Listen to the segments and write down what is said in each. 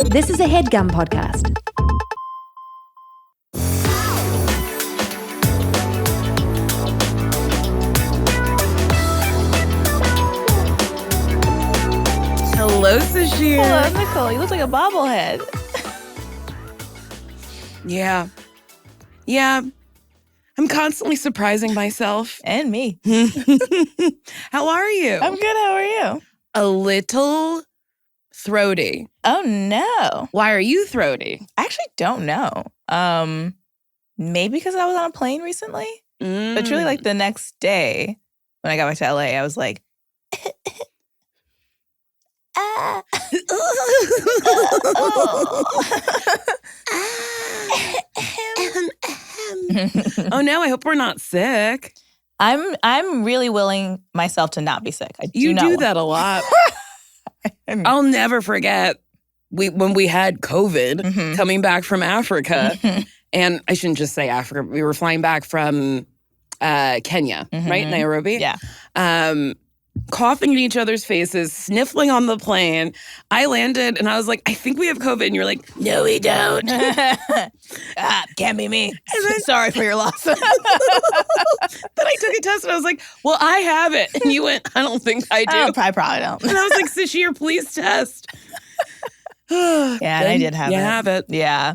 This is a Headgum podcast. Hello, Sasheer. Hello, Nicole. You look like a bobblehead. Yeah. I'm constantly surprising myself. And me. How are you? I'm good. How are you? A little throaty. Oh, no. Why are you throaty? I actually don't know. Maybe because I was on a plane recently. But truly, like the next day when I got back to LA, I was like, Oh no, I hope we're not sick. I'm really willing myself to not be sick. You do that a lot. I'll never forget when we had COVID coming back from Africa. And I shouldn't just say Africa. We were flying back from Kenya, right? Nairobi. Yeah. Coughing in each other's faces, sniffling on the plane. I landed and I was like, I think we have COVID. And you're like, no, we don't. Can't be me. Sorry for your loss. Then I took a test and I was like, well, I have it. And you went, I don't think I do. I probably don't. And I was like, Sasheer, please test. Yeah, and I did have it. You have it. Yeah.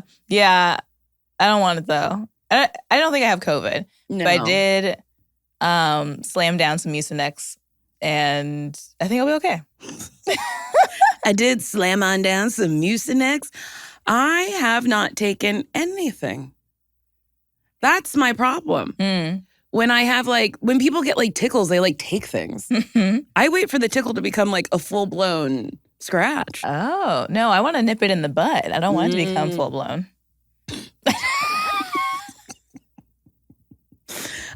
I don't want it though. I don't think I have COVID. No. But I did slam down some Mucinex. And I think I'll be okay. I did slam on down some Mucinex. I have not taken anything. That's my problem. When I have when people get tickles, they take things. I wait for the tickle to become a full-blown scratch. Oh, no, I want to nip it in the bud. I don't want it to become full-blown.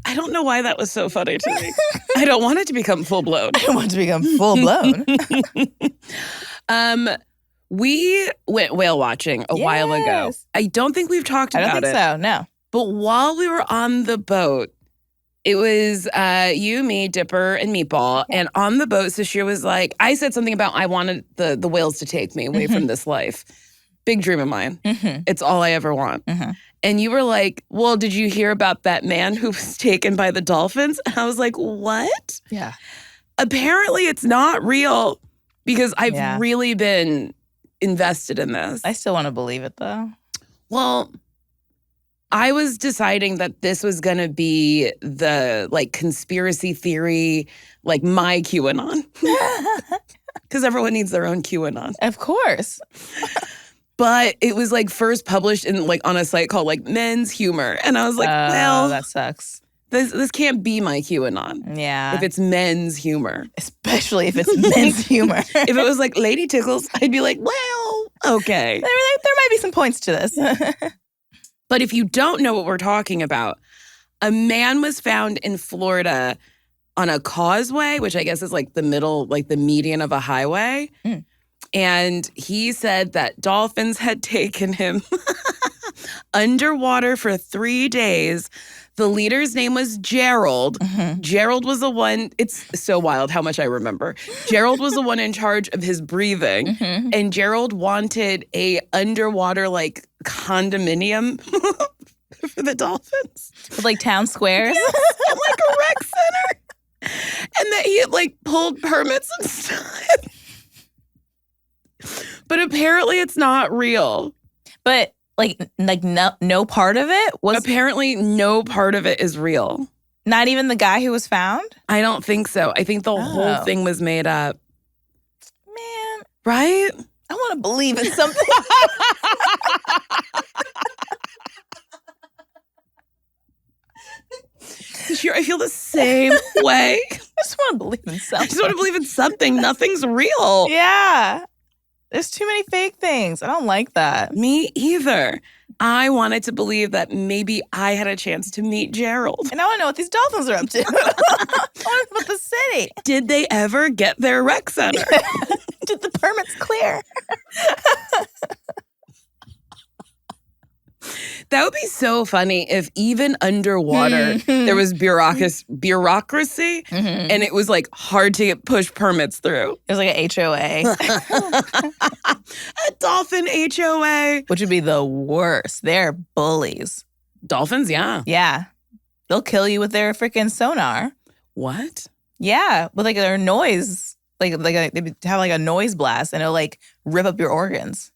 I don't know why that was so funny to me. I don't want it to become full-blown. I don't want it to become full-blown. We went whale watching a while ago. I don't think we've talked about it. I don't think so, no. But while we were on the boat, it was you, me, Dipper, and Meatball. And on the boat, Sasheer was like, I said something about I wanted the whales to take me away from this life. Big dream of mine. It's all I ever want. And you were like, well, did you hear about that man who was taken by the dolphins? And I was like, what? Yeah. Apparently it's not real because I've really been invested in this. I still want to believe it, though. Well, I was deciding that this was going to be the conspiracy theory, my QAnon. Because everyone needs their own QAnon. Of course. But it was first published in on a site called Men's Humor. And I was like, well, that sucks. This can't be my QAnon. Yeah. If it's men's humor. Especially if it's men's humor. If it was Lady Tickles, I'd be like, well, okay. There might be some points to this. But if you don't know what we're talking about, a man was found in Florida on a causeway, which I guess is the middle, the median of a highway. And he said that dolphins had taken him underwater for 3 days. The leader's name was Gerald. Gerald was the one, it's so wild how much I remember. Gerald was the one in charge of his breathing. And Gerald wanted a underwater condominium for the dolphins. With town squares? Yes, and a rec center. And that he had pulled permits and stuff. But apparently it's not real. But no part of it was. Apparently no part of it is real. Not even the guy who was found? I don't think so. I think the whole thing was made up. Man. Right? I want to believe in something. Sure, I feel the same way. I just want to believe in something. I just want to believe in something. Nothing's real. Yeah. There's too many fake things. I don't like that. Me either. I wanted to believe that maybe I had a chance to meet Gerald. And I want to know what these dolphins are up to. I want to know about the city. Did they ever get their rec center? Did the permits clear? That would be so funny if even underwater there was bureaucracy and it was hard to push permits through. It was like an HOA. A dolphin HOA. Which would be the worst. They're bullies. Dolphins, yeah. Yeah. They'll kill you with their freaking sonar. What? Yeah. With like their noise. They have like a noise blast and it'll like rip up your organs.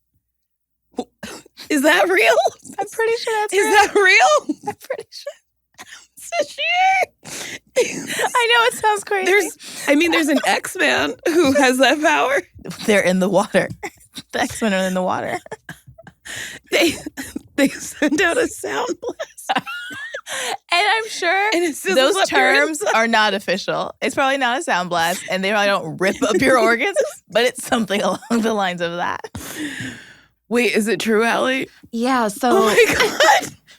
Is that real? I'm pretty sure that's Is real. that real? I'm pretty sure. Sasheer. I know it sounds crazy. There's an X-Man who has that power. They're in the water. The X-Men are in the water. They send out a sound blast. And I'm sure And it sizzles those up your terms are not official. It's probably not a sound blast, and they probably don't rip up your organs, but it's something along the lines of that. Wait, is it true, Allie? Yeah, so Oh my God.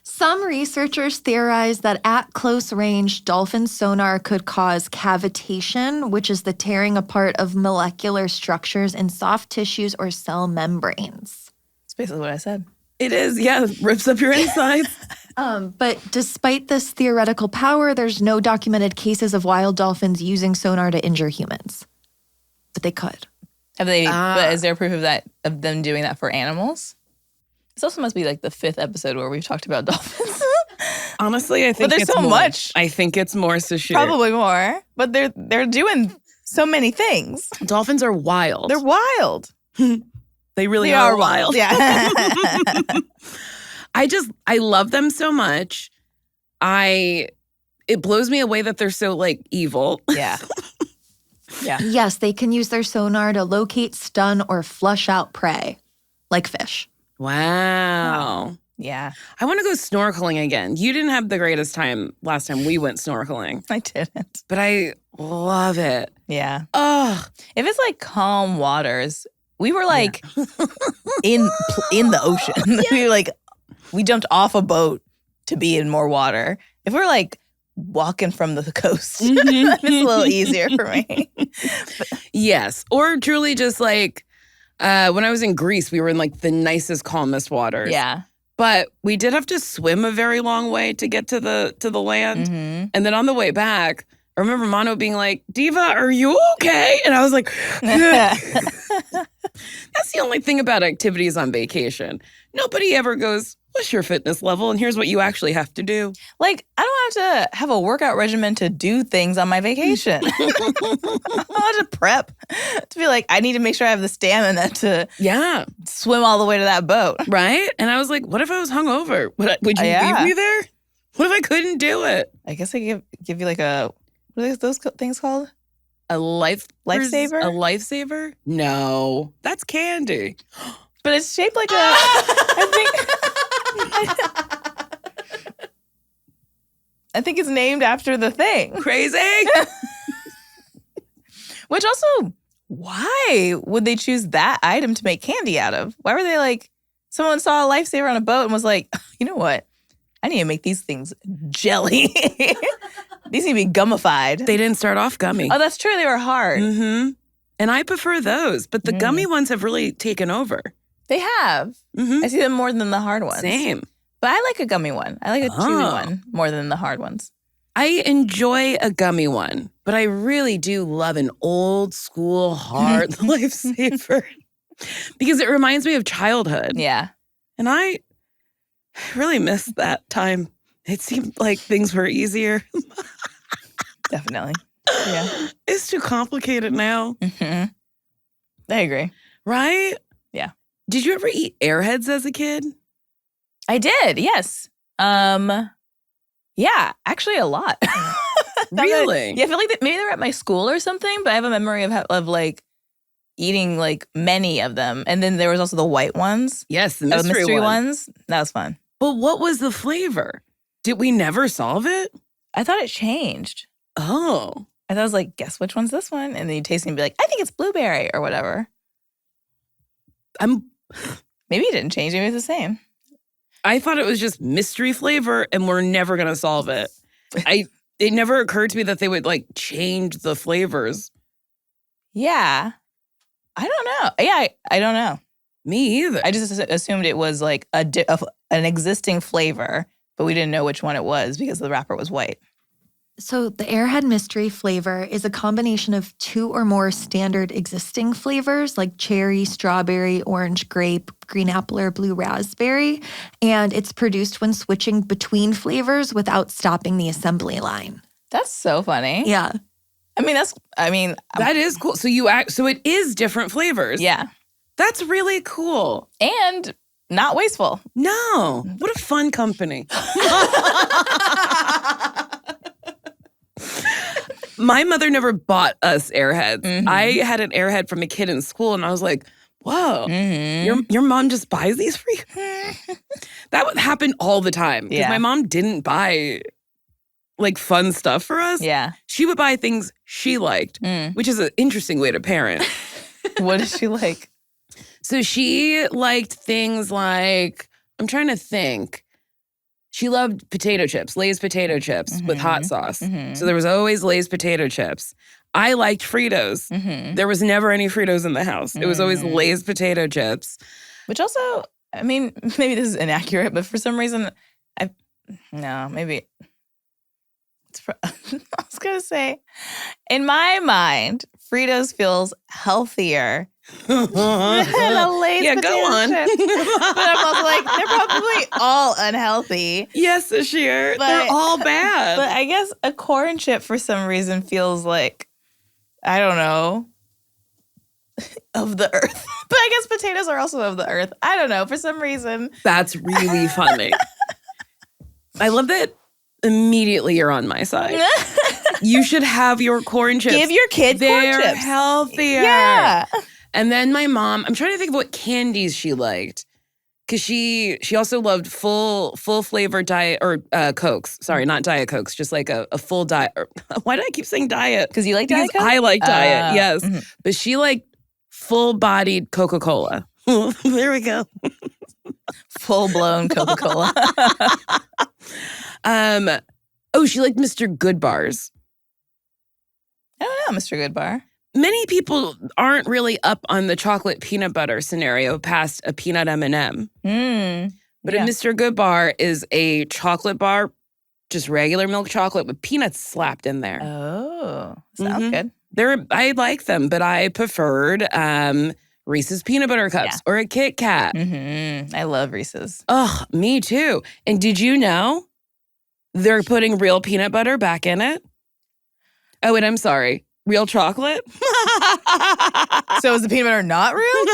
some researchers theorize that at close range, dolphin sonar could cause cavitation, which is the tearing apart of molecular structures in soft tissues or cell membranes. That's basically what I said. It is, yeah. Rips up your insides. But despite this theoretical power, there's no documented cases of wild dolphins using sonar to injure humans. But they could. Have they? But is there proof of them doing that for animals? This also must be like the 5th episode where we've talked about dolphins. Honestly, I think there's it's so more. much. I think it's more Sasheer. Probably more. But they're doing so many things. Dolphins are wild. They're wild. They really They are wild. Yeah. I love them so much. It blows me away that they're so like evil. Yeah. Yeah. Yes, they can use their sonar to locate, stun, or flush out prey, like fish. Wow. Yeah. I want to go snorkeling again. You didn't have the greatest time last time we went snorkeling, I didn't. but I love it. Yeah. Oh, If it's like calm waters, we were like in the ocean. We jumped off a boat to be in more water. If we're like walking from the coast, it's a little easier for me. yes. Or truly just like when I was in Greece, we were in like the nicest, calmest waters. Yeah. But we did have to swim a very long way to get to the land. Mm-hmm. And then on the way back, I remember Mono being like, Diva, are you okay? And I was like, that's the only thing about activities on vacation. Nobody ever goes, what's your fitness level? And here's what you actually have to do. Like, I don't have to have a workout regimen to do things on my vacation. I don't have to prep to be like, I need to make sure I have the stamina to Yeah. swim all the way to that boat. Right? And I was like, what if I was hungover? Would you leave me there? What if I couldn't do it? I guess I give you like what are those things called? A lifesaver? Lifesaver? A lifesaver? No. That's candy. But it's shaped like I think it's named after the thing. Crazy? Which also, why would they choose that item to make candy out of? Why were they like, someone saw a lifesaver on a boat and was like, you know what? I need to make these things jelly. These need to be gummified. They didn't start off gummy. Oh, that's true. They were hard. Mm-hmm. And I prefer those, but the gummy ones have really taken over. They have. Mm-hmm. I see them more than the hard ones. Same. But I like a gummy one. I like a chewy one more than the hard ones. I enjoy a gummy one, but I really do love an old school hard lifesaver because it reminds me of childhood. Yeah. And I really miss that time. It seemed like things were easier. Definitely. Yeah. It's too complicated now. Mm-hmm. I agree. Right? Yeah. Did you ever eat Airheads as a kid? I did, yes. Yeah, actually a lot. Really? Yeah, I feel like maybe they were at my school or something, but I have a memory of like eating like many of them. And then there was also the white ones. Yes, the Mystery ones. That was fun. But what was the flavor? Did we never solve it? I thought it changed. Oh. I thought it was like, guess which one's this one? And then you taste it and be like, I think it's blueberry or whatever. Maybe it didn't change. Maybe it's the same. I thought it was just mystery flavor and we're never going to solve it. It never occurred to me that they would like change the flavors. Yeah. I don't know. Yeah, I don't know. Me either. I just assumed it was like an existing flavor, but we didn't know which one it was because the wrapper was white. So the Airhead Mystery flavor is a combination of 2 or more standard existing flavors like cherry, strawberry, orange, grape, green apple, or blue raspberry. And it's produced when switching between flavors without stopping the assembly line. That's so funny. Yeah. That is cool. So it is different flavors. Yeah. That's really cool. And not wasteful. No. What a fun company. My mother never bought us Airheads. Mhm. I had an Airhead from a kid in school, and I was like, whoa, your mom just buys these for you? That would happen all the time. Because my mom didn't buy like fun stuff for us. Yeah. She would buy things she liked, which is an interesting way to parent. What does she like? So she liked things like, I'm trying to think. She loved potato chips, Lay's potato chips with hot sauce. So there was always Lay's potato chips. I liked Fritos. There was never any Fritos in the house. It was always Lay's potato chips. Which also, I mean, maybe this is inaccurate, but for some reason, maybe. I was going to say, in my mind, Fritos feels healthier than a Lay's Yeah, potato go on. chips. But I'm also like, they're probably all unhealthy. Yes, Sasheer. They're all bad. But I guess a corn chip for some reason feels like, I don't know, of the earth. But I guess potatoes are also of the earth. I don't know. For some reason. That's really funny. I love that immediately you're on my side. You should have your corn chips. Give your kid corn They're chips. healthier. Yeah. And then my mom, I'm trying to think of what candies she liked. Because she also loved full flavor diet, or Cokes. Sorry, not Diet Cokes, just like a full diet. Why do I keep saying diet? Because you like Diet Coke? I like diet, yes. But she liked full-bodied Coca-Cola. There we go. Full-blown Coca-Cola. She liked Mr. Good bars. I don't know, Mr. Goodbar. Many people aren't really up on the chocolate peanut butter scenario past a peanut M&M. But a Mr. Good bar is a chocolate bar, just regular milk chocolate with peanuts slapped in there. Oh, sounds good. I like them, but I preferred Reese's peanut butter cups or a Kit Kat. I love Reese's. Oh, me too. And did you know they're putting real peanut butter back in it? Oh, and I'm sorry. Real chocolate? So is the peanut butter not real?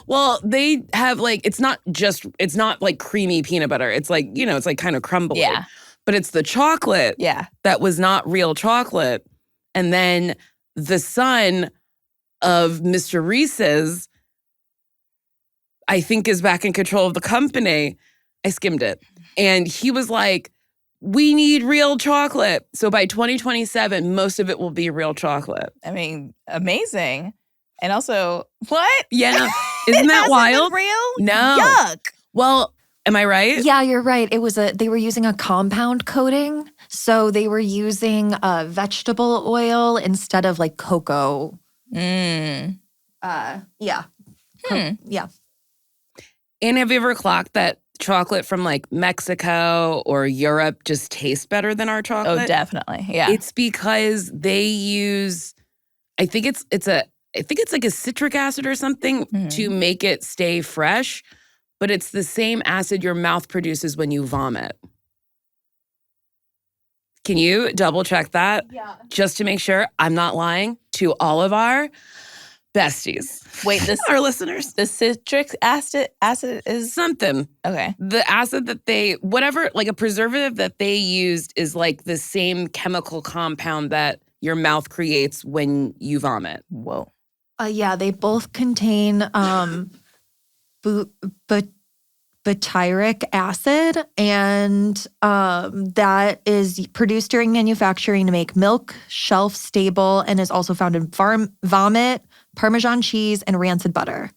Well, they have it's not like creamy peanut butter. It's like, it's like kind of crumbly. Yeah. But it's the chocolate that was not real chocolate. And then the son of Mr. Reese's, I think, is back in control of the company. I skimmed it. And he was like, we need real chocolate. So by 2027, most of it will be real chocolate. I mean, amazing. And also, what? Yeah. Isn't that wild? Real? No. Yuck. Well, am I right? Yeah, you're right. They were using a compound coating. So they were using vegetable oil instead of like cocoa. Yeah. Yeah. And have you ever clocked that chocolate from like Mexico or Europe just tastes better than our chocolate? Oh, definitely. Yeah. It's because they use, I think it's like a citric acid or something to make it stay fresh, but it's the same acid your mouth produces when you vomit. Can you double check that? Yeah. Just to make sure I'm not lying to all of our besties. Wait, our listeners. The citric acid is Something. okay. The acid that whatever, like a preservative that they used is like the same chemical compound that your mouth creates when you vomit. Whoa. Yeah, they both contain butyric acid, and that is produced during manufacturing to make milk shelf stable and is also found in vomit, Parmesan cheese, and rancid butter.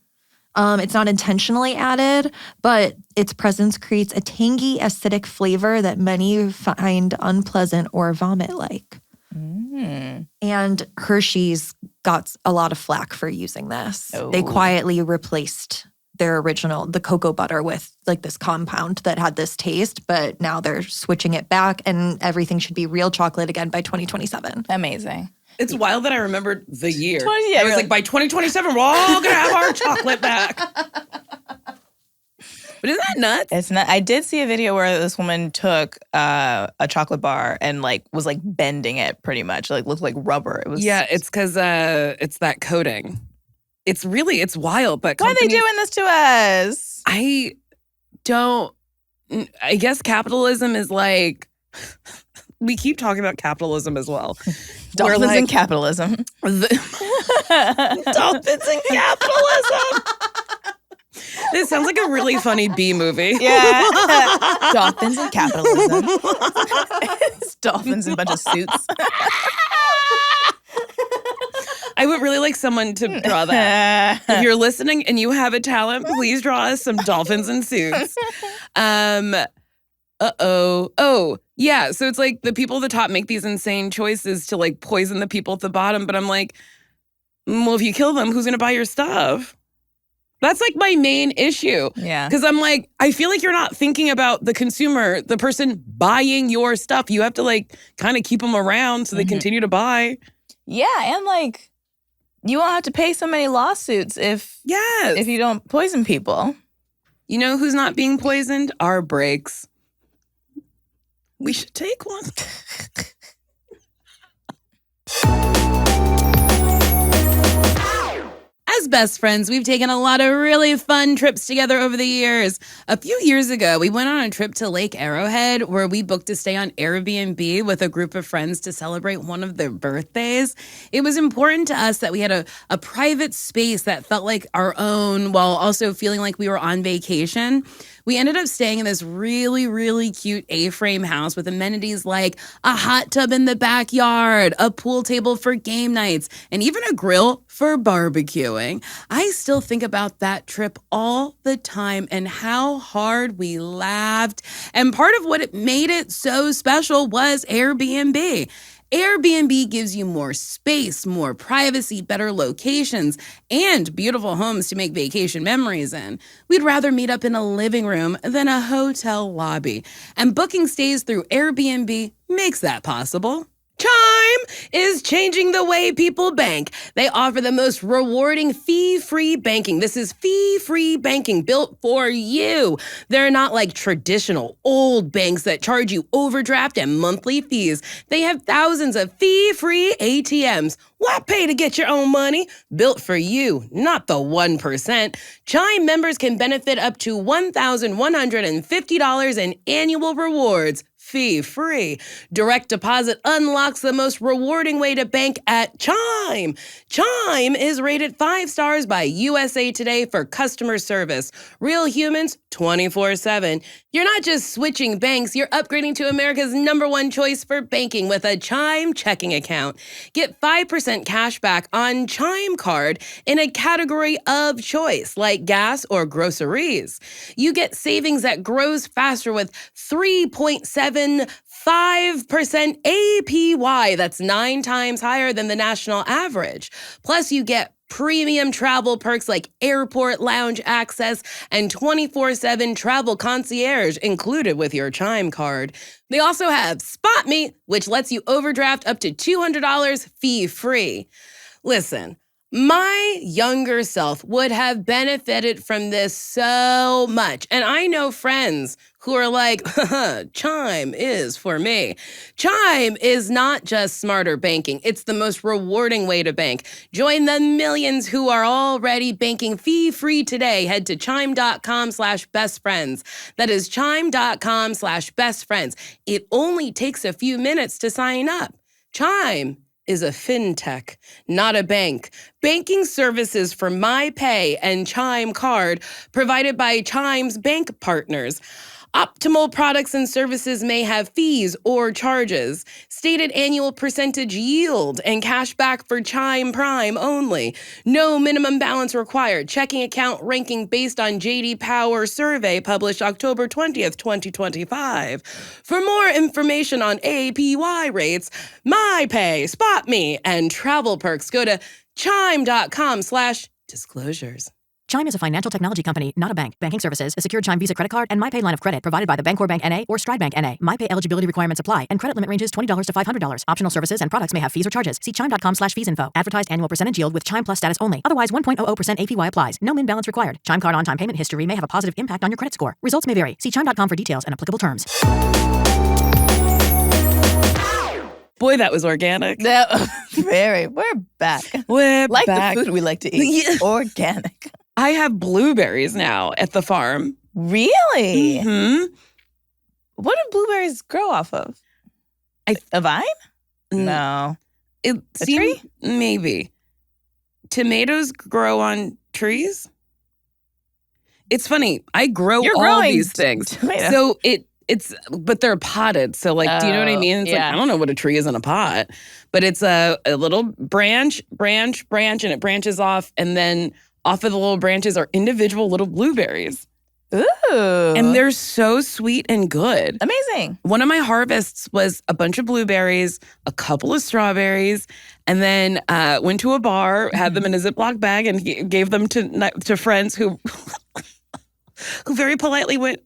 It's not intentionally added, but its presence creates a tangy, acidic flavor that many find unpleasant or vomit-like. And Hershey's got a lot of flack for using this. Oh. They quietly replaced their original, the cocoa butter with like this compound that had this taste, but now they're switching it back and everything should be real chocolate again by 2027. Amazing. It's wild that I remembered the year. Yeah, I was like, by 2027, we're all going to have our chocolate back. But isn't that nuts? It's not. I did see a video where this woman took a chocolate bar and like was like bending it pretty much, like looked like rubber. It was it's because it's that coating. It's wild. But why are they doing this to us? I guess capitalism is like, we keep talking about capitalism as well. Dolphins and capitalism. Dolphins and capitalism. This sounds like a really funny B movie. Yeah. Dolphins and capitalism. It's dolphins in a bunch of suits. I would really like someone to draw that. If you're listening and you have a talent, please draw us some dolphins in suits. Oh, yeah. So it's like the people at the top make these insane choices to like poison the people at the bottom. But I'm like, well, if you kill them, who's going to buy your stuff? That's like my main issue. Yeah. Because I'm like, I feel like you're not thinking about the consumer, the person buying your stuff. You have to like kind of keep them around so they continue to buy. Yeah. And like, you won't have to pay so many lawsuits if you don't poison people. You know who's not being poisoned? Our breaks. We should take one. As best friends, we've taken a lot of really fun trips together over the years. A few years ago, we went on a trip to Lake Arrowhead where we booked to stay on Airbnb with a group of friends to celebrate one of their birthdays. It was important to us that we had a private space that felt like our own while also feeling like we were on vacation. We ended up staying in this really, really cute A-frame house with amenities like a hot tub in the backyard, a pool table for game nights, and even a grill for barbecuing. I still think about that trip all the time and how hard we laughed. And part of what it made it so special was Airbnb. Airbnb gives you more space, more privacy, better locations, and beautiful homes to make vacation memories in. We'd rather meet up in a living room than a hotel lobby. And booking stays through Airbnb makes that possible. Chime is changing the way people bank. They offer the most rewarding fee-free banking. This is fee-free banking built for you. They're not like traditional old banks that charge you overdraft and monthly fees. They have thousands of fee-free ATMs. Why pay to get your own money? Built for you, not the 1%. Chime members can benefit up to $1,150 in annual rewards. Fee-free. Direct deposit unlocks the most rewarding way to bank at Chime. Chime is rated 5 stars by USA Today for customer service. Real humans, 24/7. You're not just switching banks, you're upgrading to America's #1 choice for banking with a Chime checking account. Get 5% cash back on Chime card in a category of choice, like gas or groceries. You get savings that grows faster with 3.75% APY. That's 9 times higher than the national average. Plus, you get premium travel perks like airport lounge access and 24/7 travel concierge included with your Chime card. They also have Spot Me, which lets you overdraft up to $200 fee-free. Listen, my younger self would have benefited from this so much. And I know friends who are like, Chime is for me. Chime is not just smarter banking. It's the most rewarding way to bank. Join the millions who are already banking fee-free today. Head to chime.com/bestfriends. That is chime.com/bestfriends. It only takes a few minutes to sign up. Chime is a fintech, not a bank. Banking services for MyPay and Chime Card provided by Chime's bank partners. Optimal products and services may have fees or charges. Stated annual percentage yield and cash back for Chime Prime only. No minimum balance required. Checking account ranking based on J.D. Power survey published October 20th, 2025. For more information on APY rates, MyPay, Spot Me, and travel perks, go to chime.com/disclosures. Chime is a financial technology company, not a bank. Banking services, a secured Chime Visa credit card, and MyPay line of credit provided by the Bancorp Bank N.A. or Stride Bank N.A. MyPay eligibility requirements apply, and credit limit ranges $20 to $500. Optional services and products may have fees or charges. See chime.com/fees info. Advertised annual percentage yield with Chime Plus status only. Otherwise, 1.00% APY applies. No min balance required. Chime card on-time payment history may have a positive impact on your credit score. Results may vary. See chime.com for details and applicable terms. Boy, that was organic. We're back. We're Like back. the food we like to eat. Yeah. Organic. I have blueberries now at the farm. Really? Hmm. What do blueberries grow off of? A vine? No. It A seems tree? maybe. Tomatoes grow on trees. It's funny. I grow You're all growing these things. tomatoes. So but they're potted. So like, do you know what I mean? It's yeah. like, I don't know what a tree is in a pot, but it's a little branch, and it branches off. And then off of the little branches are individual little blueberries. Ooh. And they're so sweet and good. amazing. One of my harvests was a bunch of blueberries, a couple of strawberries, and then went to a bar, had them in a Ziploc bag, and gave them to friends who who very politely went,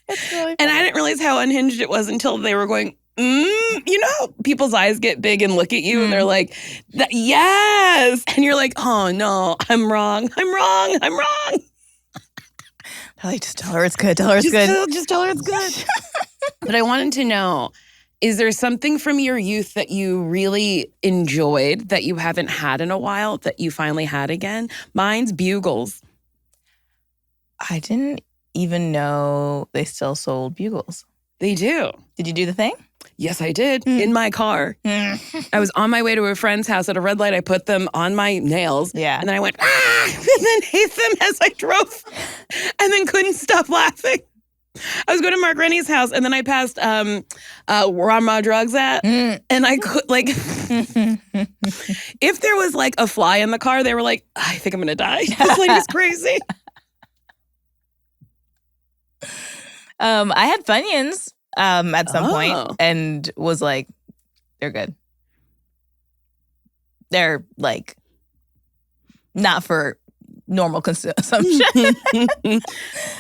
It's really And I didn't realize how unhinged it was until they were going, you know how people's eyes get big and look at you and they're like, yes. And you're like, oh no, I'm wrong. like, just tell her it's good. Tell her it's good. Just tell her it's good. But I wanted to know, is there something from your youth that you really enjoyed that you haven't had in a while that you finally had again? Mine's bugles. I didn't even know they still sold bugles. They do. Did you do the thing? Yes, I did. In my car. I was on my way to a friend's house at a red light. I put them on my nails. Yeah. And then I went, and then ate them as I drove. And then couldn't stop laughing. I was going to Mark Rennie's house, and then I passed where my drugs at. And I could, like, if there was like a fly in the car, they were like, I think I'm going to die. This lady's crazy. I had Funyuns at some point Oh. and was like, they're good. They're like not for normal consumption.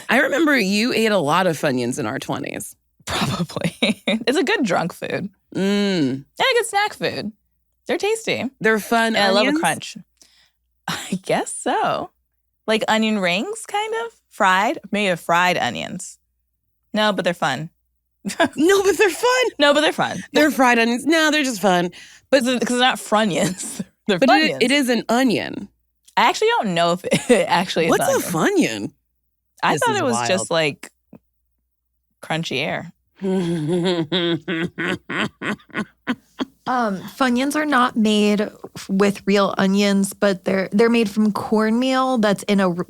I remember you ate a lot of Funyuns in our 20s. Probably. It's a good drunk food. And a good snack food. They're tasty. They're fun. And I love a onions? crunch. I guess so. Like onion rings, kind of. Fried. Maybe a fried onions. No, but they're fun. No, but they're fun. No, but they're fun. They're fried onions. No, they're just fun. Because they're not Funyuns. They're But Funyuns. it is an onion. I actually don't know if it actually is What's onion. a Funyun? I This thought is it was wild. just like crunchy air. Funyuns are not made with real onions, but they're made from cornmeal that's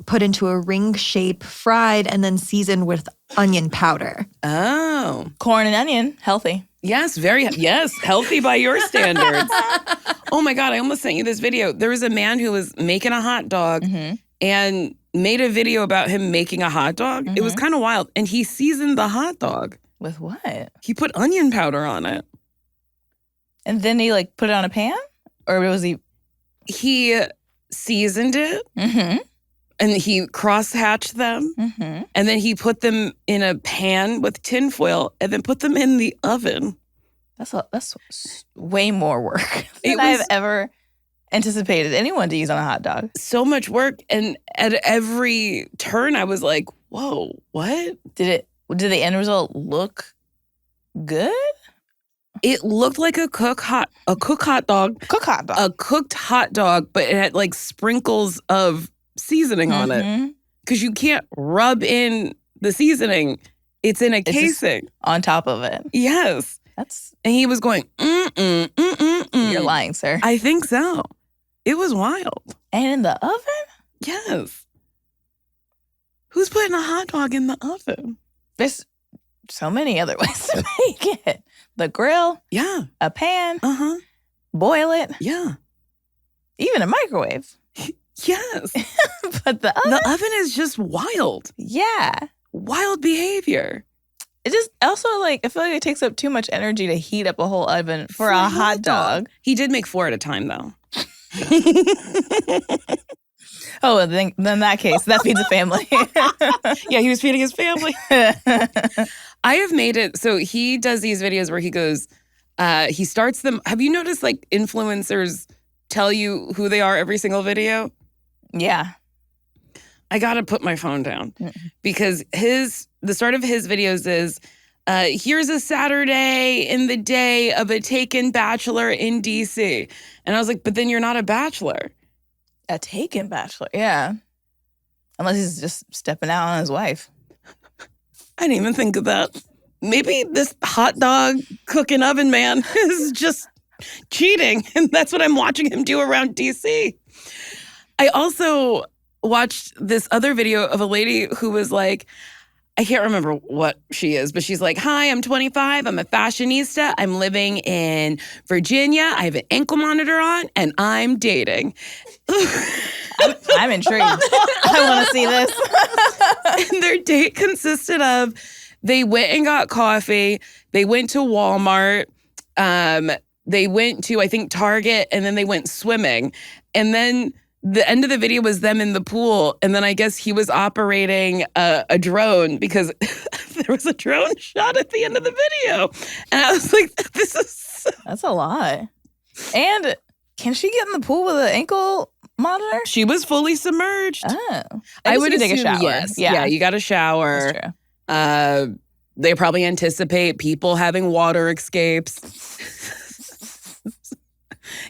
put into a ring shape, fried, and then seasoned with onion powder. Oh. Corn and onion, healthy. Yes, healthy by your standards. Oh my God, I almost sent you this video. There was a man who was making a hot dog and made a video about him making a hot dog. It was kind of wild. And he seasoned the hot dog. With what? He put onion powder on it. And then he like put it on a pan? Or was he? He seasoned it and he cross-hatched them. And then he put them in a pan with tinfoil and then put them in the oven. That's way more work It than I've was- ever anticipated anyone to use on a hot dog. So much work. And at every turn, I was like, whoa, what? Did the end result look good? It looked like a cooked hot dog. Cook hot dog. A cooked hot dog, but it had like sprinkles of seasoning on it. Because you can't rub in the seasoning. It's in a just casing. On top of it. Yes. And he was going, You're lying, sir. I think so. It was wild. And in the oven? Yes. Who's putting a hot dog in the oven? There's so many other ways to make it. The grill, Yeah. a pan, Uh-huh. boil it, Yeah. even a microwave. Yes. But the oven? The oven is just wild. Yeah. Wild behavior. It just also like, I feel like it takes up too much energy to heat up a whole oven for a hot dog. He did make 4 at a time, though. Oh, then in that case, that feeds a family. Yeah, he was feeding his family. I have made it so he does these videos where he goes, he starts them. Have you noticed like influencers tell you who they are every single video? Yeah. I got to put my phone down because the start of his videos is, here's a Saturday in the day of a taken bachelor in DC. And I was like, but then you're not a bachelor. A taken bachelor, yeah. Unless he's just stepping out on his wife. I didn't even think of that. Maybe this hot dog cooking oven man is just cheating. And that's what I'm watching him do around DC. I also watched this other video of a lady who was like, I can't remember what she is, but she's like, hi, I'm 25. I'm a fashionista. I'm living in Virginia. I have an ankle monitor on and I'm dating. I'm intrigued. I want to see this. And their date consisted of they went and got coffee. They went to Walmart. They went to, I think, Target, and then they went swimming. And then the end of the video was them in the pool. And then I guess he was operating a drone because there was a drone shot at the end of the video. And I was like, That's a lot. And can she get in the pool with an ankle monitor? She was fully submerged. Oh. I would take a shower. Yes. Yeah, you got a shower. That's true. They probably anticipate people having water escapes.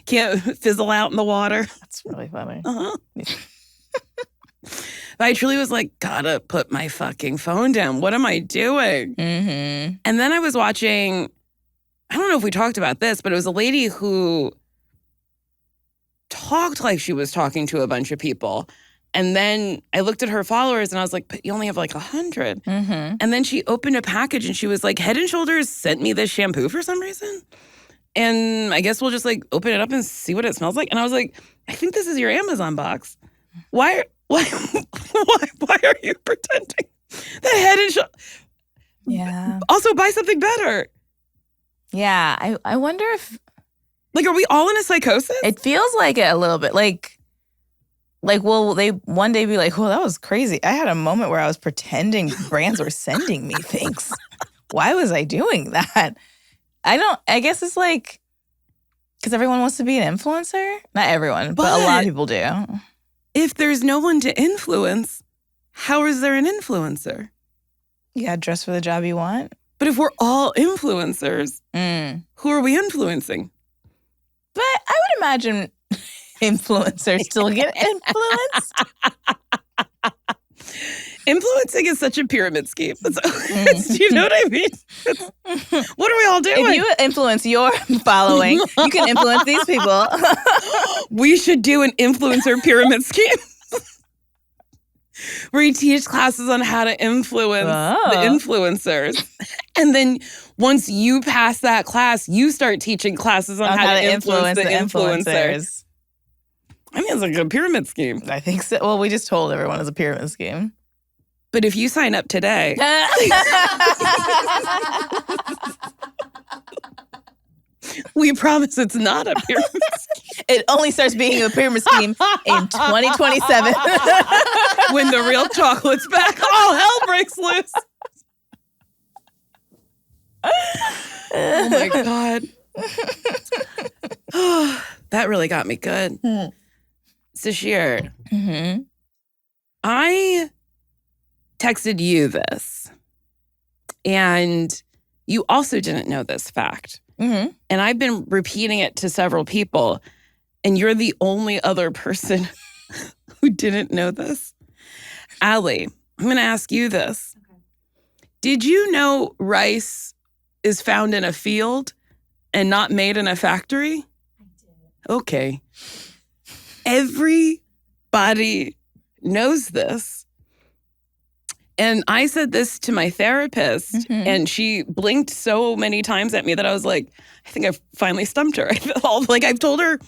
Can't fizzle out in the water. That's really funny. Uh-huh. But I truly was like, gotta put my fucking phone down. What am I doing? Mm-hmm. And then I was watching, I don't know if we talked about this, but it was a lady who talked like she was talking to a bunch of people. And then I looked at her followers and I was like, but you only have like 100. Mm-hmm. And then she opened a package and she was like, Head & Shoulders sent me this shampoo for some reason. And I guess we'll just like open it up and see what it smells like. And I was like, I think this is your Amazon box. Why are you pretending that Head & Shoulders? Yeah. Also, buy something better. Yeah. I wonder if Like, are we all in a psychosis? it feels like it a little bit. Like, will they one day be like, oh, that was crazy. I had a moment where I was pretending brands were sending me things. Why was I doing that? I guess it's like, because everyone wants to be an influencer. Not everyone, but a lot of people do. If there's no one to influence, how is there an influencer? You gotta dress for the job you want. But if we're all influencers, who are we influencing? But I would imagine influencers still get influenced. Influencing is such a pyramid scheme. Do you know what I mean? What are we all doing? If you influence your following, you can influence these people. We should do an influencer pyramid scheme. Where you teach classes on how to influence the influencers. And then once you pass that class, you start teaching classes on how to influence the influencers. I mean, it's like a pyramid scheme. I think so. Well, we just told everyone it's a pyramid scheme. But if you sign up today, we promise it's not a pyramid scheme. It only starts being a pyramid scheme in 2027. When the real chocolate's back, all hell breaks loose. Oh my God. That really got me good. Sasheer, I texted you this, and you also didn't know this fact. And I've been repeating it to several people, and you're the only other person who didn't know this. Allie, I'm going to ask you this. Okay. Did you know rice is found in a field and not made in a factory? I did. Okay. Everybody knows this. And I said this to my therapist, and she blinked so many times at me that I was like, I think I've finally stumped her. I felt like I've told her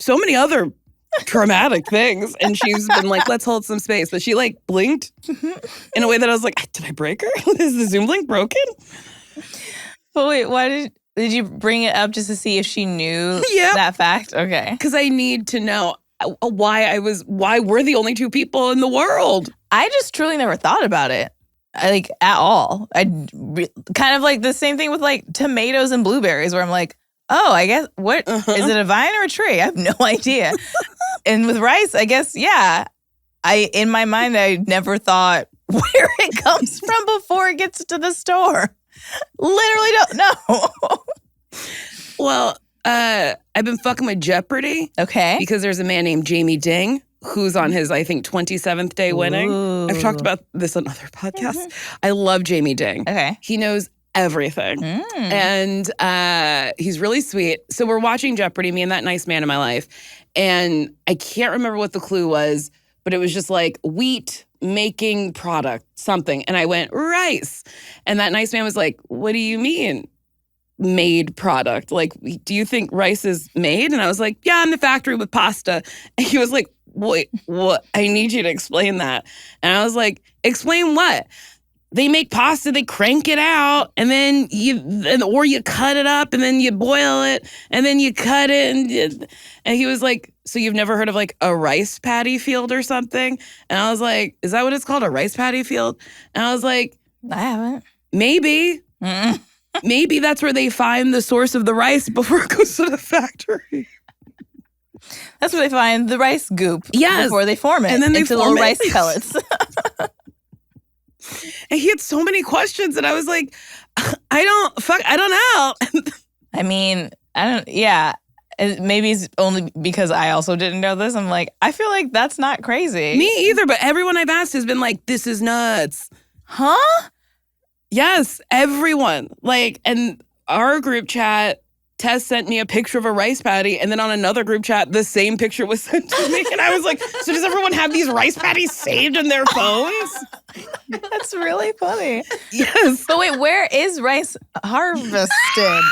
so many other traumatic things, and she's been like, let's hold some space. But she like blinked in a way that I was like, did I break her? Is the Zoom link broken? But wait, why did you bring it up just to see if she knew that fact? Okay. Because I need to know. why we're the only two people in the world. I just truly never thought about it, like, at all. Kind of like the same thing with like tomatoes and blueberries, where I'm like, oh, I guess, what is it, a vine or a tree? I have no idea. And with rice, I guess, yeah. In my mind, I never thought where it comes from before it gets to the store. Literally don't know. Well, I've been fucking with Jeopardy. Okay. Because there's a man named Jamie Ding who's on his, I think, 27th day winning. Ooh. I've talked about this on other podcasts. I love Jamie Ding. Okay. He knows everything. And he's really sweet. So we're watching Jeopardy, me and that nice man in my life. And I can't remember what the clue was, but it was just like wheat making product, something. And I went, rice. And that nice man was like, what do you mean? Made product? Like, do you think rice is made? And I was like, yeah, in the factory with pasta. And he was like, wait, what? I need you to explain that. And I was like, explain what? They make pasta, they crank it out, and then or you cut it up, and then you boil it, and then you cut it. And he was like, so you've never heard of like a rice paddy field or something? And I was like, is that what it's called, a rice paddy field? And I was like, I haven't. Maybe. Maybe that's where they find the source of the rice before it goes to the factory. That's where they find the rice goop Yes. before they form it And then they into form little it. rice pellets. And he had so many questions, and I was like, I don't know. I mean, yeah. Maybe it's only because I also didn't know this. I'm like, I feel like that's not crazy. Me either, but everyone I've asked has been like, this is nuts. Huh? Yes, everyone. Like, and our group chat, Tess sent me a picture of a rice patty, and then on another group chat, the same picture was sent to me. And I was like, so does everyone have these rice patties saved in their phones? That's really funny. Yes. But wait, where is rice harvested?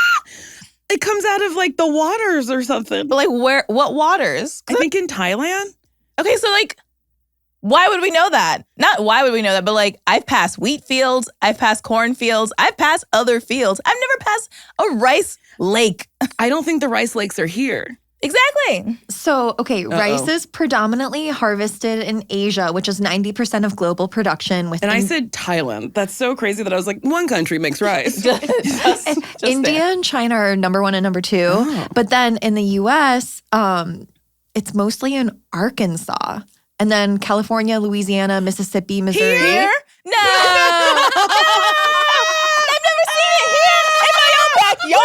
It comes out of like the waters or something. But like what waters? I think in Thailand. Okay, so like, why would we know that? Not why would we know that, but like, I've passed wheat fields, I've passed corn fields, I've passed other fields. I've never passed a rice lake. I don't think the rice lakes are here. Exactly. So, okay, rice is predominantly harvested in Asia, which is 90% of global production. And I said Thailand. That's so crazy that I was like, one country makes rice. Just India there. and China are number 1 and number 2. But then in the U.S., it's mostly in Arkansas. And then California, Louisiana, Mississippi, Missouri. Here? No. I've never seen it here in my own backyard.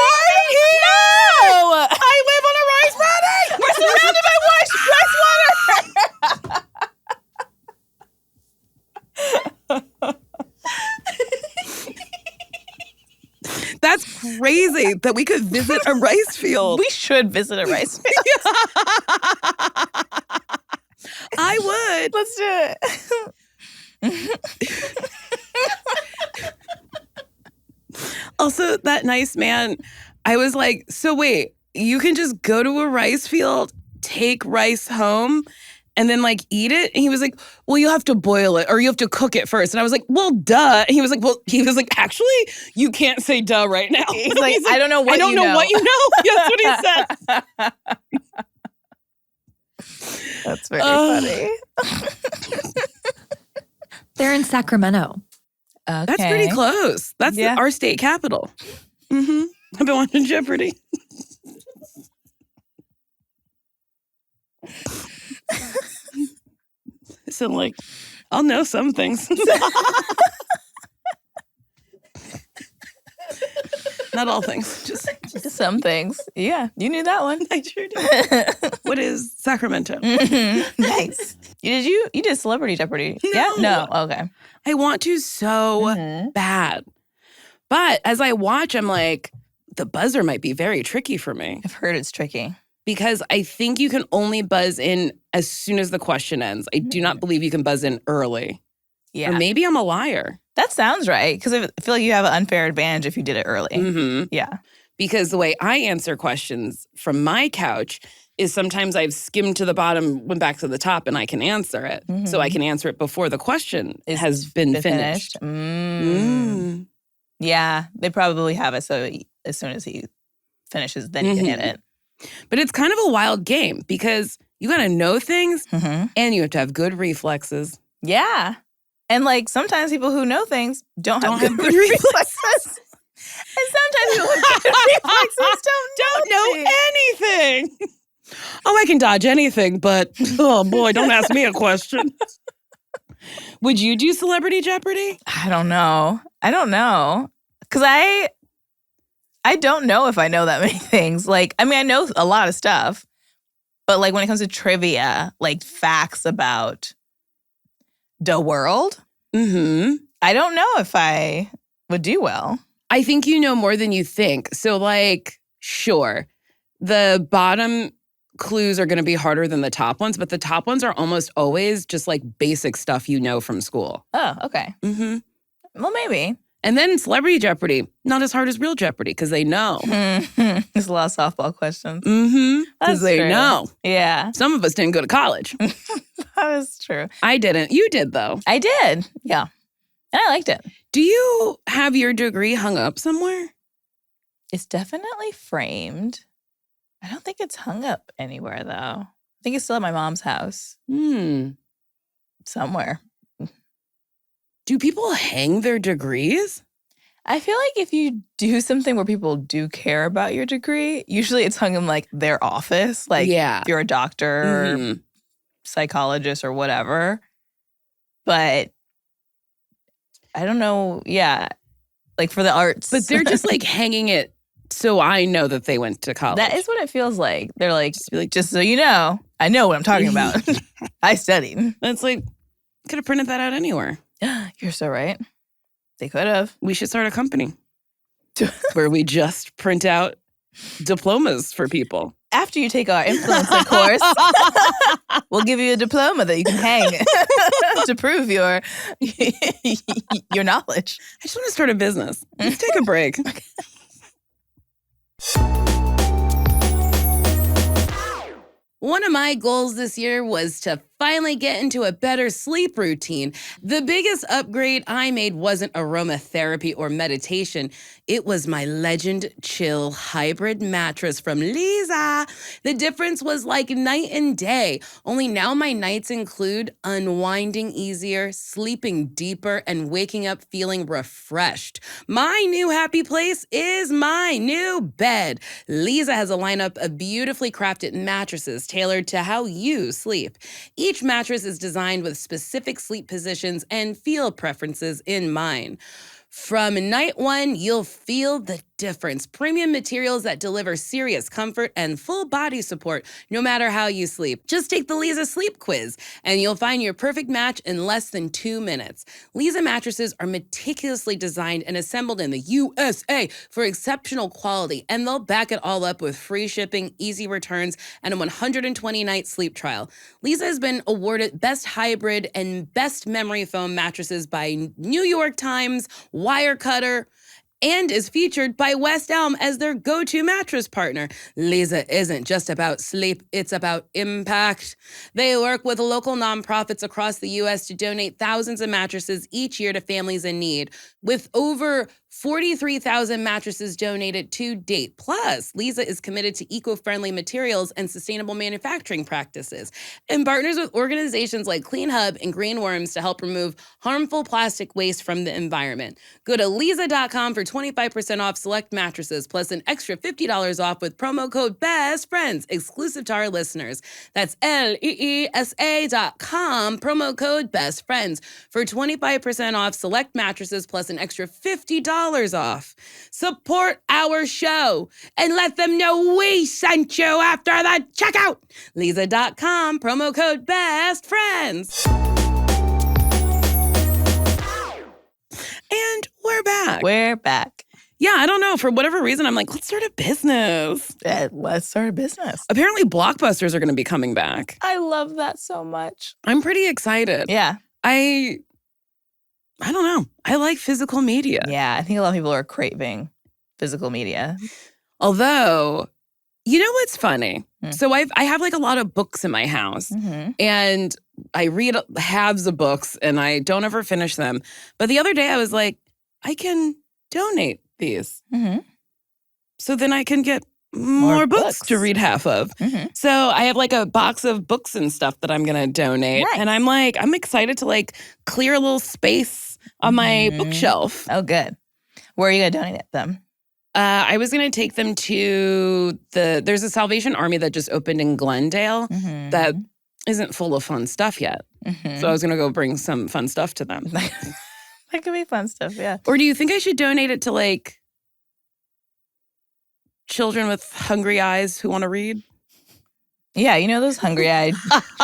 No. I live on a rice paddy. We're surrounded by rice water. That's crazy that we could visit a rice field. We should visit a rice field. I would. Let's do it. Also, that nice man, I was like, so wait, you can just go to a rice field, take rice home, and then like eat it? And he was like, well, you have to boil it or you have to cook it first. And I was like, well, duh. And he was like, actually, you can't say duh right now. He's like, I don't know what I don't you know know. what you know. That's what he said. That's very funny. They're in Sacramento. Okay. That's pretty close. That's our state capital. Mm-hmm. I've been watching Jeopardy. So, like, I'll know some things. Not all things, just some things. Yeah, you knew that one. I sure did. What is Sacramento? Nice. You did Celebrity Jeopardy? No. Yeah? No. Okay. I want to so bad. But as I watch, I'm like, the buzzer might be very tricky for me. I've heard it's tricky. Because I think you can only buzz in as soon as the question ends. I do not believe you can buzz in early. Yeah. Or maybe I'm a liar. That sounds right. Because I feel like you have an unfair advantage if you did it early. Mm-hmm. Yeah. Because the way I answer questions from my couch is sometimes I've skimmed to the bottom, went back to the top, and I can answer it. Mm-hmm. So I can answer it before the question has been finished. Yeah. They probably have it. So as soon as he finishes, then you can hit it. But it's kind of a wild game because You got to know things Mm-hmm. and you have to have good reflexes. Yeah. And like sometimes people who know things don't have Don't good reflexes. And sometimes people with good reflexes don't know things. anything. Oh, I can dodge anything, but oh boy, don't ask me a question. Would you do Celebrity Jeopardy? I don't know. Because I don't know if I know that many things. Like, I mean, I know a lot of stuff. But like when it comes to trivia, like facts about the world, I don't know if I would do well. I think you know more than you think. So like, sure, the bottom clues are going to be harder than the top ones, but the top ones are almost always just like basic stuff you know from school. Oh, okay. Well, maybe. And then Celebrity Jeopardy, not as hard as real Jeopardy because they know. There's a lot of softball questions. Because That's they true. know. Yeah, Some of us didn't go to college. that is true. I didn't. You did, though. I did. Yeah. And I liked it. Do you have your degree hung up somewhere? It's definitely framed. I don't think it's hung up anywhere, though. I think it's still at my mom's house somewhere. Do people hang their degrees? I feel like if you do something where people do care about your degree, usually it's hung in like their office. Like Yeah. if you're a doctor, or psychologist, or whatever. But I don't know. Yeah. Like for the arts. But they're just like hanging it so I know that they went to college. That is what it feels like. They're like, Just be like, just so you know, I know what I'm talking about. I studied. It's like, could have printed that out anywhere. You're so right. They could have. We should start a company where we just print out diplomas for people. After you take our influencer course, we'll give you a diploma that you can hang to prove your knowledge. I just want to start a business. Let's take a break. One of my goals this year was to finally get into a better sleep routine. The biggest upgrade I made wasn't aromatherapy or meditation. It was my Legend Chill hybrid mattress from Lisa. The difference was like night and day. Only now my nights include unwinding easier, sleeping deeper, and waking up feeling refreshed. My new happy place is my new bed. Lisa has a lineup of beautifully crafted mattresses tailored to how you sleep. Each mattress is designed with specific sleep positions and feel preferences in mind. From night one, you'll feel the difference. Premium materials that deliver serious comfort and full body support no matter how you sleep. Just take the Lisa Sleep Quiz and you'll find your perfect match in less than 2 minutes. Lisa mattresses are meticulously designed and assembled in the USA for exceptional quality, and they'll back it all up with free shipping, easy returns, and a 120-night sleep trial. Lisa has been awarded Best Hybrid and Best Memory Foam mattresses by New York Times, Wirecutter, and is featured by West Elm as their go-to mattress partner. Lisa isn't just about sleep, it's about impact. They work with local nonprofits across the U.S. to donate thousands of mattresses each year to families in need, with over 43,000 mattresses donated to date. Plus, Lisa is committed to eco-friendly materials and sustainable manufacturing practices, and partners with organizations like Clean Hub and Green Worms to help remove harmful plastic waste from the environment. Go to Lisa.com for 25% off select mattresses, plus an extra $50 off with promo code BESTFRIENDS, exclusive to our listeners. That's LEESA.com, promo code BESTFRIENDS for 25% off select mattresses, plus an extra $50 off. Support our show and let them know we sent you after the checkout. Lisa.com, promo code BESTFRIENDS. And we're back. We're back. Yeah, I don't know. For whatever reason, I'm like, let's start a business. Let's start a business. Apparently, blockbusters are going to be coming back. I love that so much. I'm pretty excited. Yeah. I don't know. I like physical media. Yeah. I think a lot of people are craving physical media. Although, you know what's funny? Hmm. So I have like a lot of books in my house. Mm-hmm. And I read halves of books and I don't ever finish them. But the other day I was like, I can donate these. Mm-hmm. So then I can get more books books. to read half of. Mhm. So I have like a box of books and stuff that I'm going to donate. Nice. And I'm excited to like clear a little space on my bookshelf. Oh, good. Where are you going to donate them? I was going to take them to there's a Salvation Army that just opened in Glendale that isn't full of fun stuff yet. So I was going to go bring some fun stuff to them. That could be fun stuff, yeah. Or do you think I should donate it to like children with hungry eyes who want to read? Yeah, you know those hungry-eyed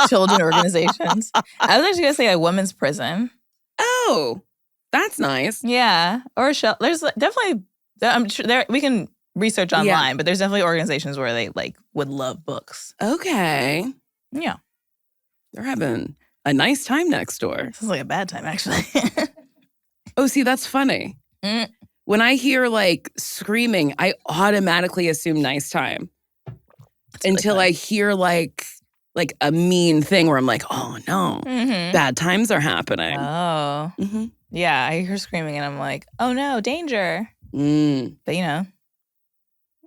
children organizations? I was actually going to say a women's prison. Oh, that's nice. Yeah, or a shelter. There's definitely, I'm sure we can research online, but there's definitely organizations where they like would love books. Okay. Yeah. They're having a nice time next door. Sounds like a bad time, actually. Oh, see, that's funny. Mm. When I hear like screaming, I automatically assume nice time. Until I hear like a mean thing where I'm like, oh no, bad times are happening. Oh. Yeah, I hear screaming and I'm like, oh no, danger. But you know,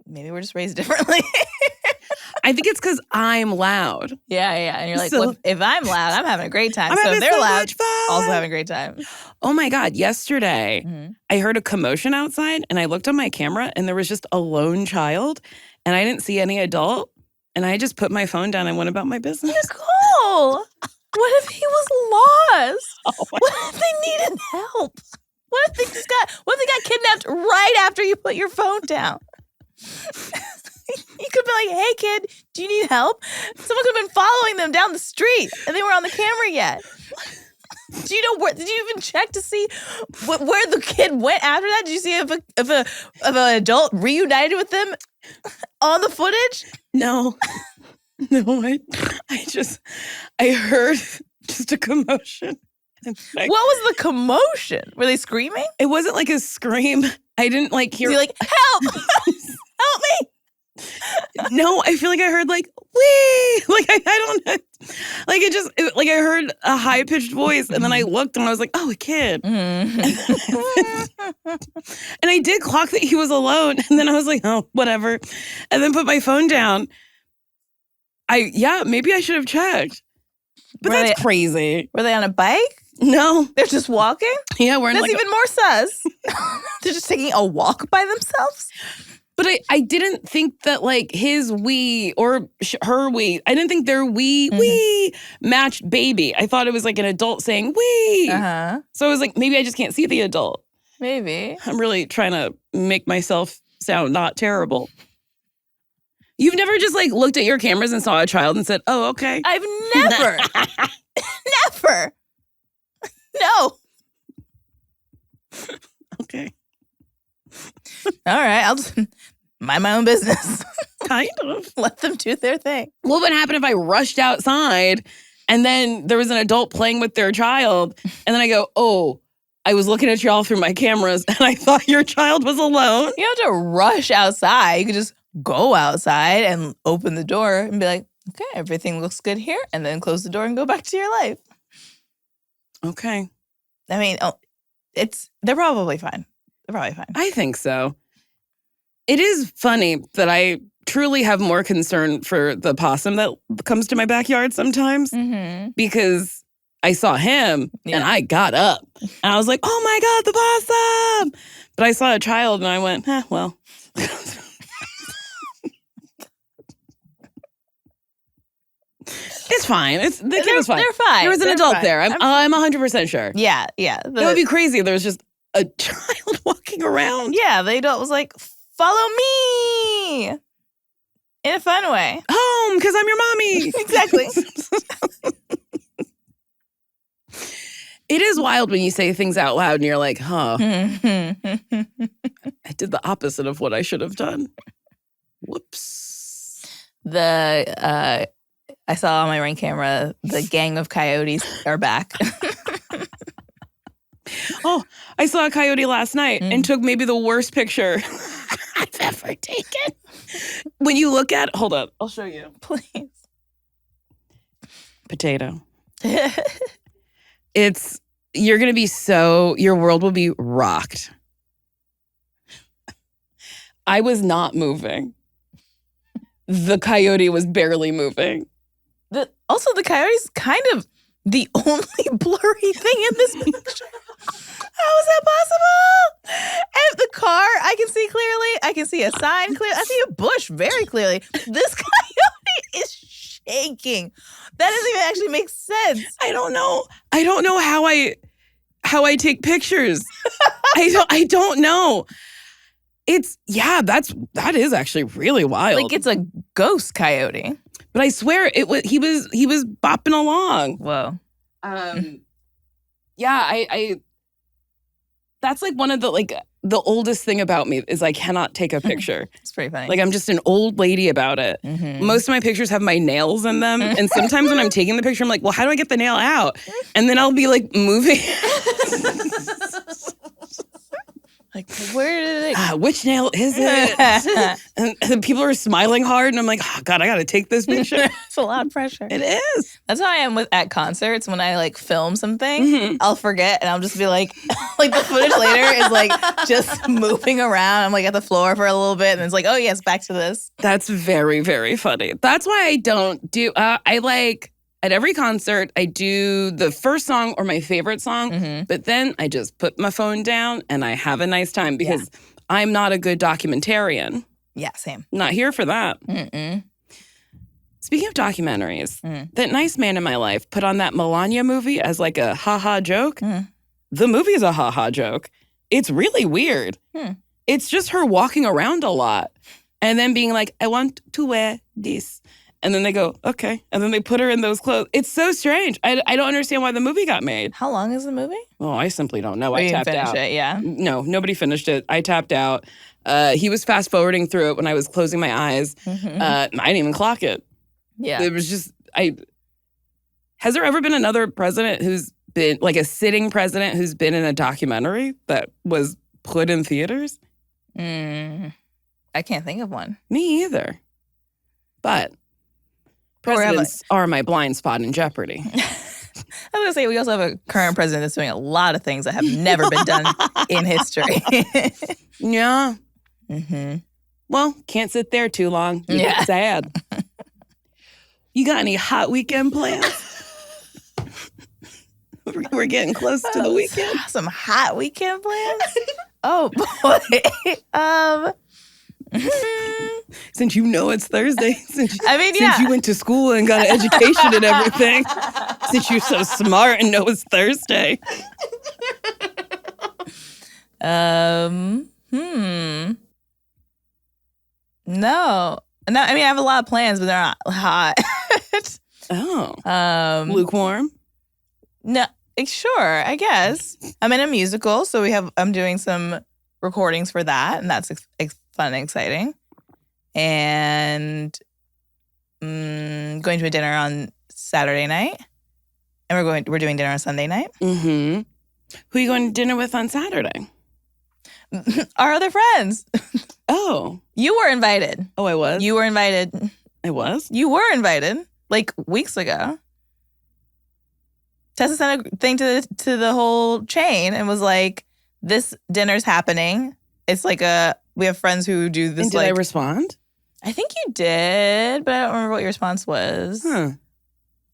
maybe we're just raised differently. I think it's because I'm loud. Yeah. And you're like, So- well, if I'm loud, I'm having a great time. I'm So if having they're so loud, much fun. also having a great time. Oh my God, yesterday I heard a commotion outside and I looked on my camera and there was just a lone child and I didn't see any adult. And I just put my phone down and went about my business. Nicole, what if he was lost? What if they needed help? What if they got kidnapped right after you put your phone down? You could be like, hey kid, do you need help? Someone could have been following them down the street and they were on the camera yet. Do you know where? Did you even check to see where the kid went after that? Did you see if an adult reunited with them on the footage? No, I heard just a commotion. What was the commotion? Were they screaming? It wasn't like a scream. I didn't like hear. Was he like, help! Help me! No, I feel like I heard like wee, like I don't know, like like I heard a high pitched voice, and then I looked and I was like, oh, a kid. And I did clock that he was alone, and then I was like, oh, whatever, and then put my phone down. Maybe I should have checked, but that's crazy. Were they on a bike? No, They're just walking? yeah, we're in That's like even more sus. They're just taking a walk by themselves? But I didn't think that like his wee or her wee, I didn't think their wee matched baby. I thought it was like an adult saying wee. Uh-huh. So I was like, maybe I just can't see the adult. Maybe. I'm really trying to make myself sound not terrible. You've never just like looked at your cameras and saw a child and said, oh, okay. I've never, never. No. Okay. All right. I'll just mind my own business. Kind of. Let them do their thing. What would happen if I rushed outside and then there was an adult playing with their child and then I go, oh, I was looking at y'all through my cameras and I thought your child was alone? You don't have to rush outside. You could just go outside and open the door and be like, okay, everything looks good here. And then close the door and go back to your life. Okay. I mean, they're probably fine. They're probably fine. I think so. It is funny that I truly have more concern for the possum that comes to my backyard sometimes because I saw him and I got up and I was like, oh my God, the possum. But I saw a child and I went, well. It's fine. The kid was fine. They're fine. There was an They're adult fine. there. I'm 100% sure. Yeah. It would be crazy if there was just a child walking around. Yeah, the adult was like, follow me in a fun way. Home, because I'm your mommy. Exactly. It is wild when you say things out loud and you're like, huh, I did the opposite of what I should have done. Whoops. I saw on my Ring camera, the gang of coyotes are back. Oh, I saw a coyote last night and took maybe the worst picture I've ever taken. When you look at, hold up, I'll show you. Please. Potato. You're going to be your world will be rocked. I was not moving. the coyote was barely moving. Also, the coyote's kind of the only blurry thing in this picture. How is that possible? And the car, I can see clearly. I can see a sign clearly. I see a bush very clearly. This coyote is shaking. That doesn't even actually make sense. I don't know how I take pictures. I don't know. That is actually really wild. Like it's a ghost coyote. But I swear he was bopping along. Whoa. Yeah, I that's like one of the oldest thing about me is I cannot take a picture. It's pretty funny. Like I'm just an old lady about it. Mm-hmm. Most of my pictures have my nails in them. And sometimes when I'm taking the picture, I'm like, well, how do I get the nail out? And then I'll be like moving. Like, where did it? Which nail is it? and people are smiling hard, and I'm like, oh God, I got to take this picture. It's a lot of pressure. It is. That's how I am at concerts. When I like film something, I'll forget, and I'll just be like the footage later is like just moving around. I'm like at the floor for a little bit, and it's like, oh yes, back to this. That's very, very funny. That's why I don't do. At every concert, I do the first song or my favorite song, but then I just put my phone down and I have a nice time because I'm not a good documentarian. Yeah, same. Not here for that. Mm-mm. Speaking of documentaries, that nice man in my life put on that Melania movie as like a ha-ha joke. The movie is a ha-ha joke. It's really weird. It's just her walking around a lot and then being like, I want to wear this. And then they go, okay. And then they put her in those clothes. It's so strange. I don't understand why the movie got made. How long is the movie? Oh, I simply don't know. I I tapped finished out. It, yeah. No, nobody finished it. I tapped out. He was fast forwarding through it when I was closing my eyes. I didn't even clock it. Yeah. It was just, has there ever been another president who's been, like a sitting president who's been in a documentary that was put in theaters? I can't think of one. Me either. But presidents are my blind spot in Jeopardy. I was going to say, we also have a current president that's doing a lot of things that have never been done in history. Yeah. Mm-hmm. Well, can't sit there too long. You get sad. You got any hot weekend plans? We're getting close to the weekend. Some hot weekend plans? Oh, boy. Since you know it's Thursday, since yeah. you went to school and got an education and everything, since you're so smart and know it's Thursday. No, I mean, I have a lot of plans, but they're not hot. Lukewarm? No, sure, I guess. I'm in a musical, so I'm doing some recordings for that, and that's fun and exciting. And going to a dinner on Saturday night, and we're doing dinner on Sunday night. Mm-hmm. Who are you going to dinner with on Saturday? Our other friends. Oh. You were invited. Oh, I was? You were invited. I was? You were invited, like weeks ago. Tessa sent a thing to the whole chain and was like, this dinner's happening. It's like we have friends who do this. And did I respond? I think you did, but I don't remember what your response was. Huh.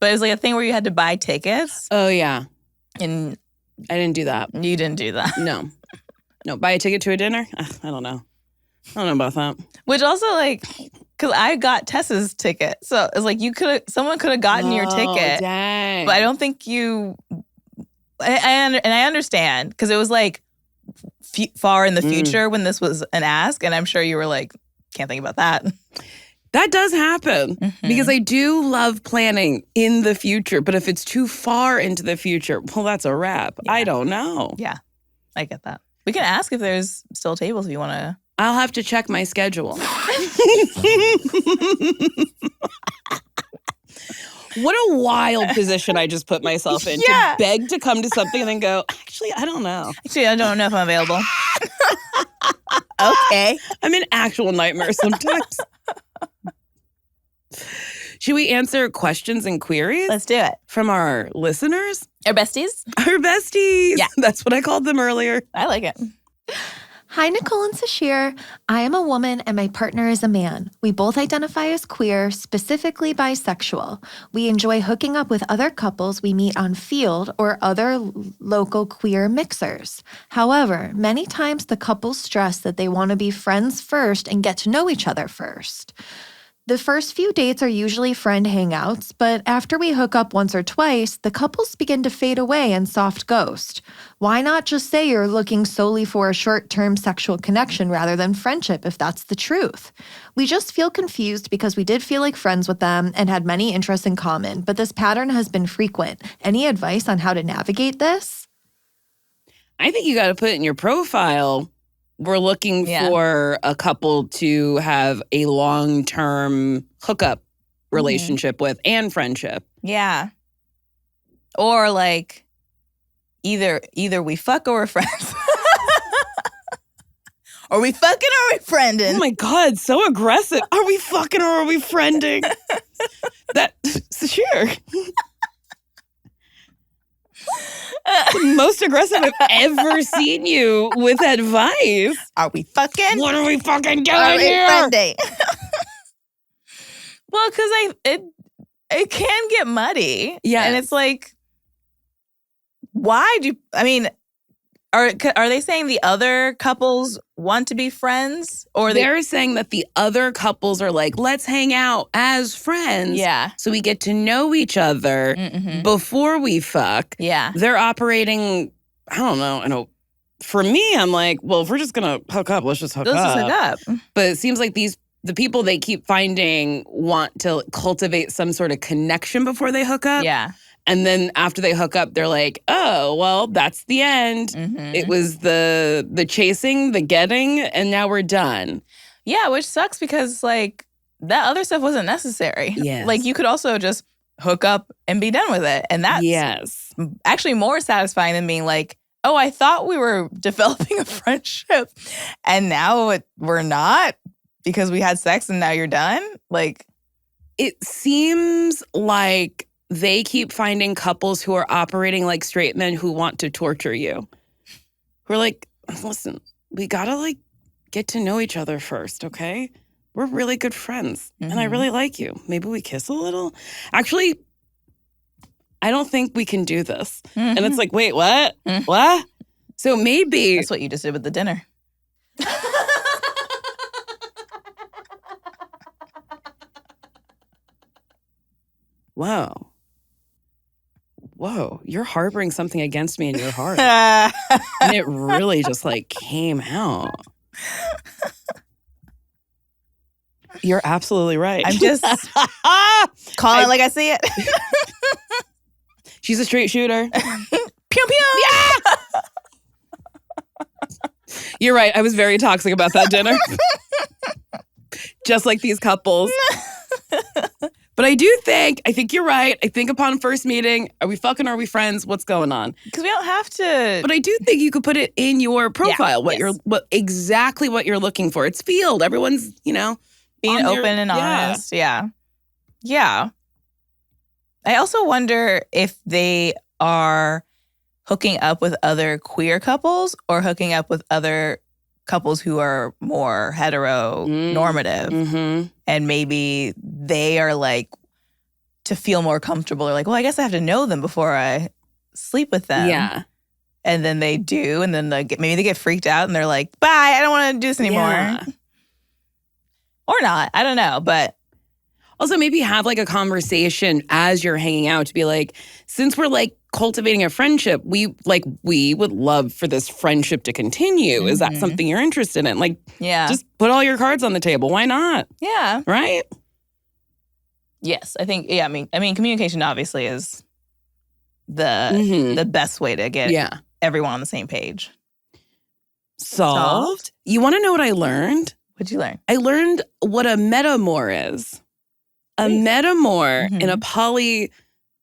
But it was like a thing where you had to buy tickets. Oh, yeah. And I didn't do that. You didn't do that. No. No, buy a ticket to a dinner? I don't know. I don't know about that. Which also, like, because I got Tessa's ticket. So it's like someone could have gotten your ticket. Dang. But I don't think you, and I understand, because it was like far in the future when this was an ask. And I'm sure you were like, can't think about that. That does happen because I do love planning in the future. But if it's too far into the future, well, that's a wrap. Yeah. I don't know. Yeah, I get that. We can ask if there's still tables if you want to. I'll have to check my schedule. What a wild position I just put myself in. Yeah. To beg to come to something and then go, actually, I don't know. Actually, I don't know if I'm available. Okay. I'm in actual nightmare sometimes. Should we answer questions and queries? Let's do it. From our listeners? Our besties? Our besties. Yeah. That's what I called them earlier. I like it. Hi, Nicole and Sasheer. I am a woman and my partner is a man. We both identify as queer, specifically bisexual. We enjoy hooking up with other couples we meet on Field or other local queer mixers. However, many times the couples stress that they want to be friends first and get to know each other first. The first few dates are usually friend hangouts, but after we hook up once or twice, the couples begin to fade away and soft ghost. Why not just say you're looking solely for a short-term sexual connection rather than friendship if that's the truth? We just feel confused because we did feel like friends with them and had many interests in common, but this pattern has been frequent. Any advice on how to navigate this? I think you got to put in your profile. We're looking for a couple to have a long-term hookup relationship with and friendship. Yeah. Or like either we fuck or we're friends. Are we fucking or are we friending? Oh my God, so aggressive. Are we fucking or are we friending? Sure. The most aggressive I've ever seen you with advice. Are we fucking? What are we fucking doing Are we here? friending? Well, because it can get muddy. Yeah. And it's like, why do, I mean, are they saying the other couples want to be friends? Or They're saying that the other couples are like, let's hang out as friends. Yeah. So we get to know each other before we fuck. Yeah. They're operating, I don't know. For me, I'm like, well, if we're just going to hook up, let's just hook Let's up. just hook up. But it seems like the people they keep finding want to cultivate some sort of connection before they hook up. Yeah. And then after they hook up, they're like, oh, well, that's the end. It was the chasing, the getting, and now we're done. Yeah, which sucks because like that other stuff wasn't necessary. Yes. Like you could also just hook up and be done with it. And that's actually more satisfying than being like, oh, I thought we were developing a friendship and now we're not because we had sex and now you're done. Like, it seems like they keep finding couples who are operating like straight men who want to torture you. Who are like, listen, we gotta like get to know each other first, okay? We're really good friends and I really like you. Maybe we kiss a little. Actually, I don't think we can do this. And it's like, wait, what? What? So maybe. that's what you just did with the dinner. Whoa, you're harboring something against me in your heart. And it really just like came out. You're absolutely right. I'm just calling it like I see it. She's a straight shooter. Pew pew. Yeah! You're right. I was very toxic about that dinner. Just like these couples. But I think you're right. I think upon first meeting, are we fucking, are we friends? What's going on? Because we don't have to. But I do think you could put it in your profile, exactly what you're looking for. It's Field. Everyone's, being open and honest. Yeah. Yeah. I also wonder if they are hooking up with other queer couples or hooking up with other couples who are more heteronormative. And maybe they are like, to feel more comfortable, or like, well, I guess I have to know them before I sleep with them. Yeah. And then they do. And then maybe they get freaked out and they're like, bye, I don't want to do this anymore. Yeah. Or not. I don't know. But also maybe have like a conversation as you're hanging out to be like, since we're like cultivating a friendship, we would love for this friendship to continue. Is that something you're interested in? Like, just put all your cards on the table. Why not? Yeah. Right? Yes. I think, I mean, communication obviously is the best way to get everyone on the same page. Solved? You want to know what I learned? What'd you learn? I learned what a metamor is. A metamor in a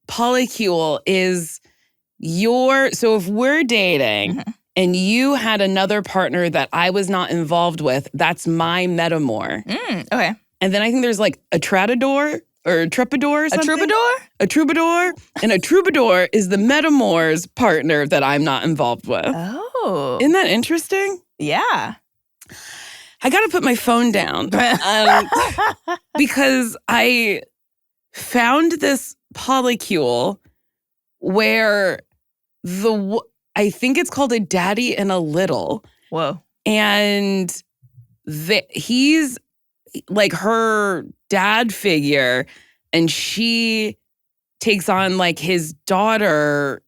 polycule is so if we're dating and you had another partner that I was not involved with, that's my metamor. Okay. And then I think there's like a tradador or a troubadour or something. A troubadour? A troubadour. And a troubadour is the metamor's partner that I'm not involved with. Oh. Isn't that interesting? Yeah. I got to put my phone down because I found this polycule where I think it's called a daddy and a little. Whoa. And he's like her dad figure, and she takes on like his daughter,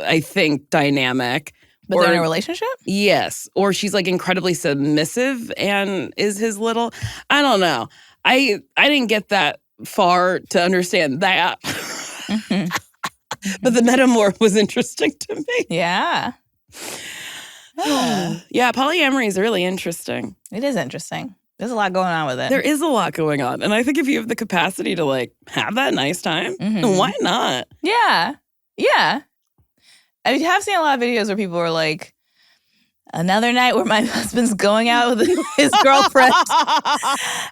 I think, dynamic. But they're in a relationship? Yes. Or she's like incredibly submissive and is his little. I don't know. I didn't get that far to understand that. Mm-hmm. But the metamorph was interesting to me. Yeah. Yeah, polyamory is really interesting. It is interesting. There's a lot going on with it. There is a lot going on. And I think if you have the capacity to like have that nice time, why not? Yeah. Yeah. I have seen a lot of videos where people are like, another night where my husband's going out with his girlfriend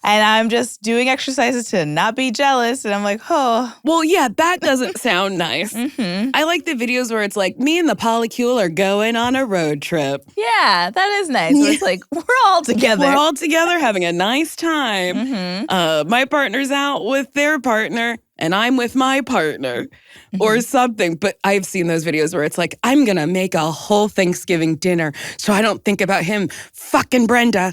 and I'm just doing exercises to not be jealous. And I'm like, oh. Well, yeah, that doesn't sound nice. I like the videos where it's like, me and the polycule are going on a road trip. Yeah, that is nice. Where it's like, we're all together. We're all together having a nice time. My partner's out with their partner and I'm with my partner or something. But I've seen those videos where it's like, I'm going to make a whole Thanksgiving dinner so I don't think about him fucking Brenda.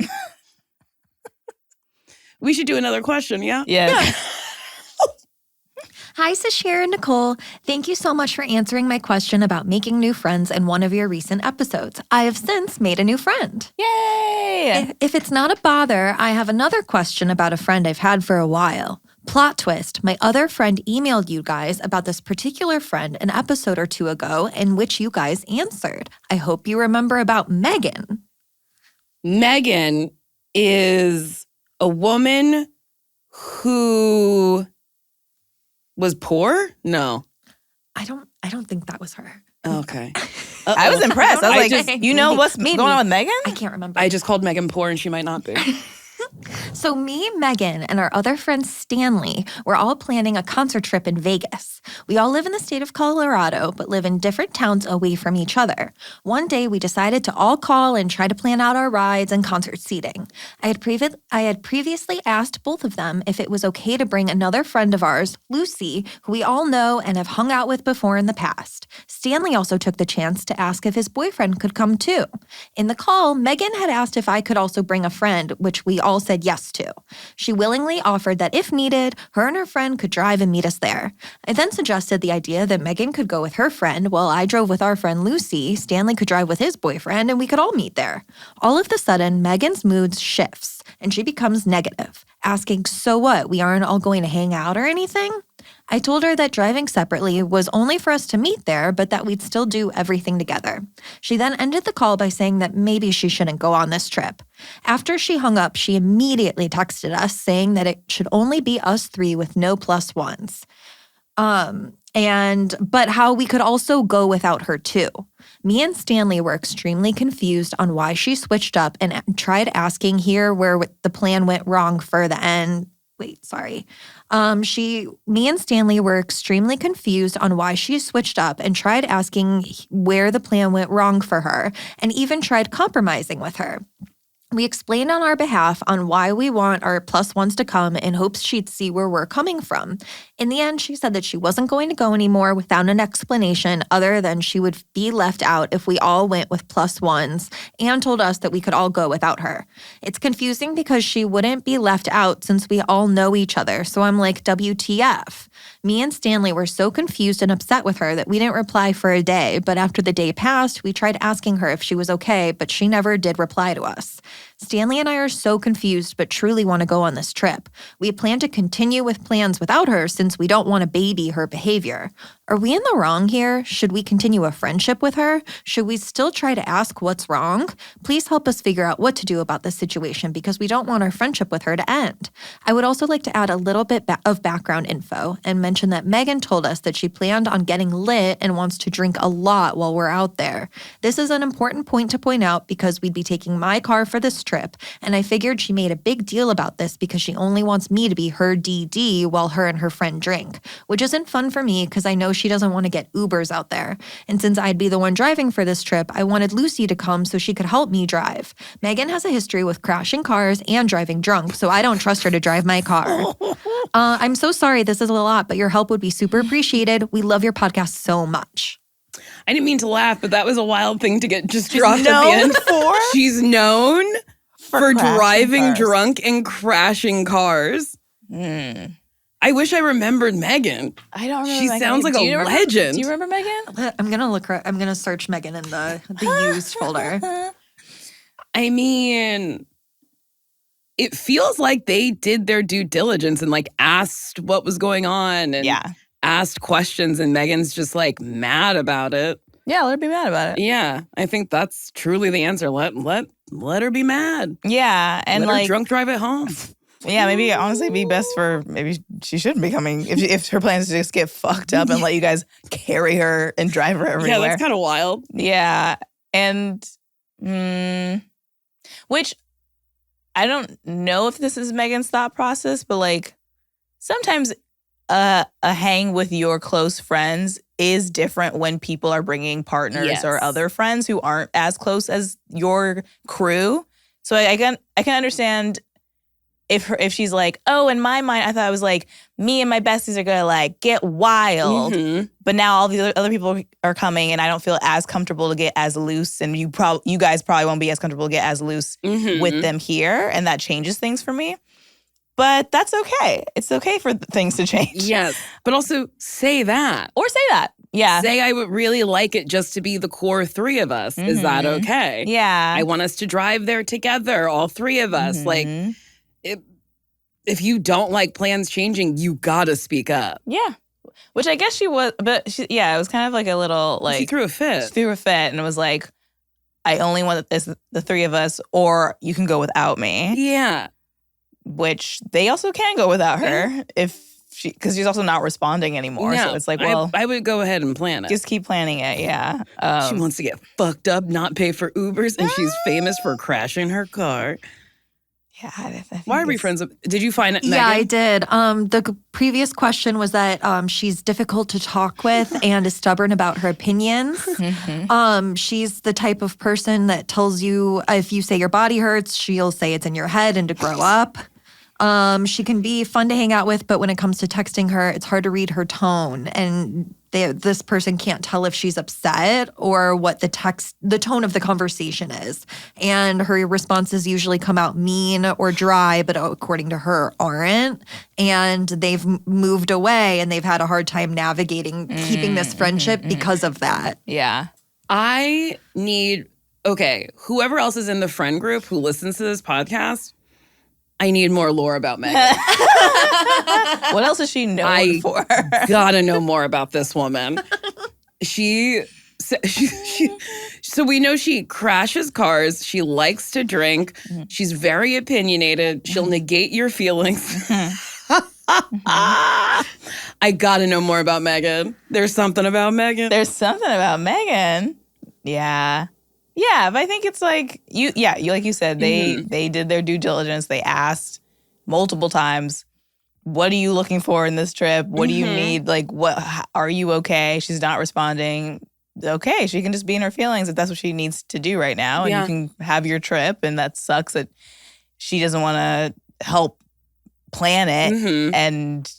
We should do another question, yeah? Yeah. Hi, Sasheer and Nicole. Thank you so much for answering my question about making new friends in one of your recent episodes. I have since made a new friend. Yay! If it's not a bother, I have another question about a friend I've had for a while. Plot twist, my other friend emailed you guys about this particular friend an episode or two ago in which you guys answered. I hope you remember about Megan. Megan is a woman who was poor? No. I don't think that was her. Okay. I was impressed. I was like, just- you know what's maybe. going on with Megan? I can't remember. I just called Megan poor and she might not be. So me, Megan, and our other friend Stanley were all planning a concert trip in Vegas. We all live in the state of Colorado, but live in different towns away from each other. One day, we decided to all call and try to plan out our rides and concert seating. I had previously asked both of them if it was okay to bring another friend of ours, Lucy, who we all know and have hung out with before in the past. Stanley also took the chance to ask if his boyfriend could come too. In the call, Megan had asked if I could also bring a friend, which we all said yes to. She willingly offered that if needed, her and her friend could drive and meet us there. I then suggested the idea that Megan could go with her friend while I drove with our friend Lucy, Stanley could drive with his boyfriend, and we could all meet there. All of a sudden, Megan's mood shifts, and she becomes negative, asking, so what, we aren't all going to hang out or anything? I told her that driving separately was only for us to meet there, but that we'd still do everything together. She then ended the call by saying that maybe she shouldn't go on this trip. After she hung up, she immediately texted us saying that it should only be us three with no plus ones. But how we could also go without her too. Me and Stanley were extremely confused on why she switched up and tried asking here where the plan went wrong for the end. Me and Stanley were extremely confused on why she switched up and tried asking where the plan went wrong for her and even tried compromising with her. We explained on our behalf on why we want our plus ones to come in hopes she'd see where we're coming from. In the end, she said that she wasn't going to go anymore without an explanation other than she would be left out if we all went with plus ones and told us that we could all go without her. It's confusing because she wouldn't be left out since we all know each other, so I'm like, WTF? Me and Stanley were so confused and upset with her that we didn't reply for a day, but after the day passed, we tried asking her if she was okay, but she never did reply to us. Stanley and I are so confused but truly want to go on this trip. We plan to continue with plans without her since we don't want to baby her behavior. Are we in the wrong here? Should we continue a friendship with her? Should we still try to ask what's wrong? Please help us figure out what to do about this situation because we don't want our friendship with her to end. I would also like to add a little bit of background info and mention that Megan told us that she planned on getting lit and wants to drink a lot while we're out there. This is an important point to point out because we'd be taking my car for this trip, and I figured she made a big deal about this because she only wants me to be her DD while her and her friend drink, which isn't fun for me because I know she doesn't want to get Ubers out there. And since I'd be the one driving for this trip, I wanted Lucy to come so she could help me drive. Megan has a history with crashing cars and driving drunk, so I don't trust her to drive my car. I'm so sorry, this is a lot, but your help would be super appreciated. We love your podcast so much. I didn't mean to laugh, but that was a wild thing to get just dropped at the end. She's known for driving cars. drunk and crashing cars. I wish I remembered Megan. I don't remember She Megan. sounds like a legend. Do you remember Megan? I'm gonna search Megan in the used folder. I mean, it feels like they did their due diligence and like asked what was going on and asked questions, and Megan's just like mad about it. Yeah, let her be mad about it. Yeah, I think that's truly the answer. Let her be mad. Yeah, and let her like drunk drive it home. Yeah, maybe honestly be best for maybe she shouldn't be coming if her plan is to just get fucked up and let you guys carry her and drive her everywhere. Yeah, that's kind of wild. Yeah, and which I don't know if this is Megan's thought process, but like sometimes a hang with your close friends is different when people are bringing partners or other friends who aren't as close as your crew. So I can understand if she's like, oh, in my mind, I thought it was like me and my besties are gonna like get wild, but now all the other people are coming, and I don't feel as comfortable to get as loose, and you guys probably won't be as comfortable to get as loose with them here, and that changes things for me. But that's okay. It's okay for things to change. Yes, but also say that. Or say that. Yeah. Say I would really like it just to be the core three of us. Is that okay? Yeah. I want us to drive there together, all three of us. Like, if you don't like plans changing, you gotta speak up. Yeah. Which I guess she was, but it was kind of like a little like. She threw a fit. She threw a fit and it was like, I only want the three of us, or you can go without me. Yeah. Which they also can go without her because she's also not responding anymore. No, so it's like, well, I would go ahead and plan it. Just keep planning it. Yeah. She wants to get fucked up, not pay for Ubers, and she's famous for crashing her car. Yeah. I think Why are we friends? Did you find it, Megan? Yeah, I did. The previous question was that she's difficult to talk with and is stubborn about her opinions. She's the type of person that tells you if you say your body hurts, she'll say it's in your head and to grow up. She can be fun to hang out with, but when it comes to texting her, it's hard to read her tone. And this person can't tell if she's upset or what the tone of the conversation is. And her responses usually come out mean or dry, but according to her, aren't. And they've moved away and they've had a hard time navigating keeping this friendship because of that. Yeah. I need, whoever else is in the friend group who listens to this podcast, I need more lore about Megan. What else is she known for? Gotta know more about this woman. So we know she crashes cars. She likes to drink. She's very opinionated. She'll negate your feelings. I gotta know more about Megan. There's something about Megan. Yeah. Yeah, but I think it's like like you said, they did their due diligence. They asked multiple times, what are you looking for in this trip? What do you need? Like, are you okay? She's not responding. Okay, she can just be in her feelings if that's what she needs to do right now. And you can have your trip, and that sucks that she doesn't want to help plan it. And,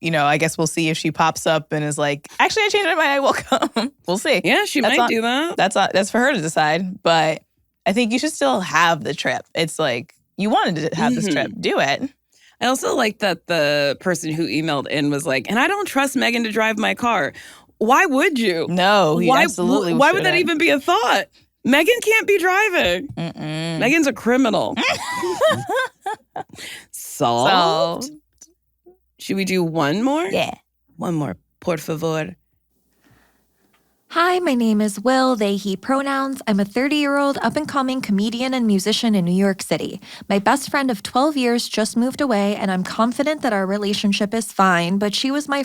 I guess we'll see if she pops up and is like, actually, I changed my mind. I will come. We'll see. Yeah, she might do that. That's for her to decide. But I think you should still have the trip. It's like, you wanted to have this trip. Do it. I also like that the person who emailed in was like, and I don't trust Megan to drive my car. Why would you? No, absolutely Why would that even be a thought? Megan can't be driving. Megan's a criminal. Solved. Should we do one more? Yeah. One more, por favor. Hi, my name is Will, they, he pronouns. I'm a 30-year-old up-and-coming comedian and musician in New York City. My best friend of 12 years just moved away, and I'm confident that our relationship is fine, but she was my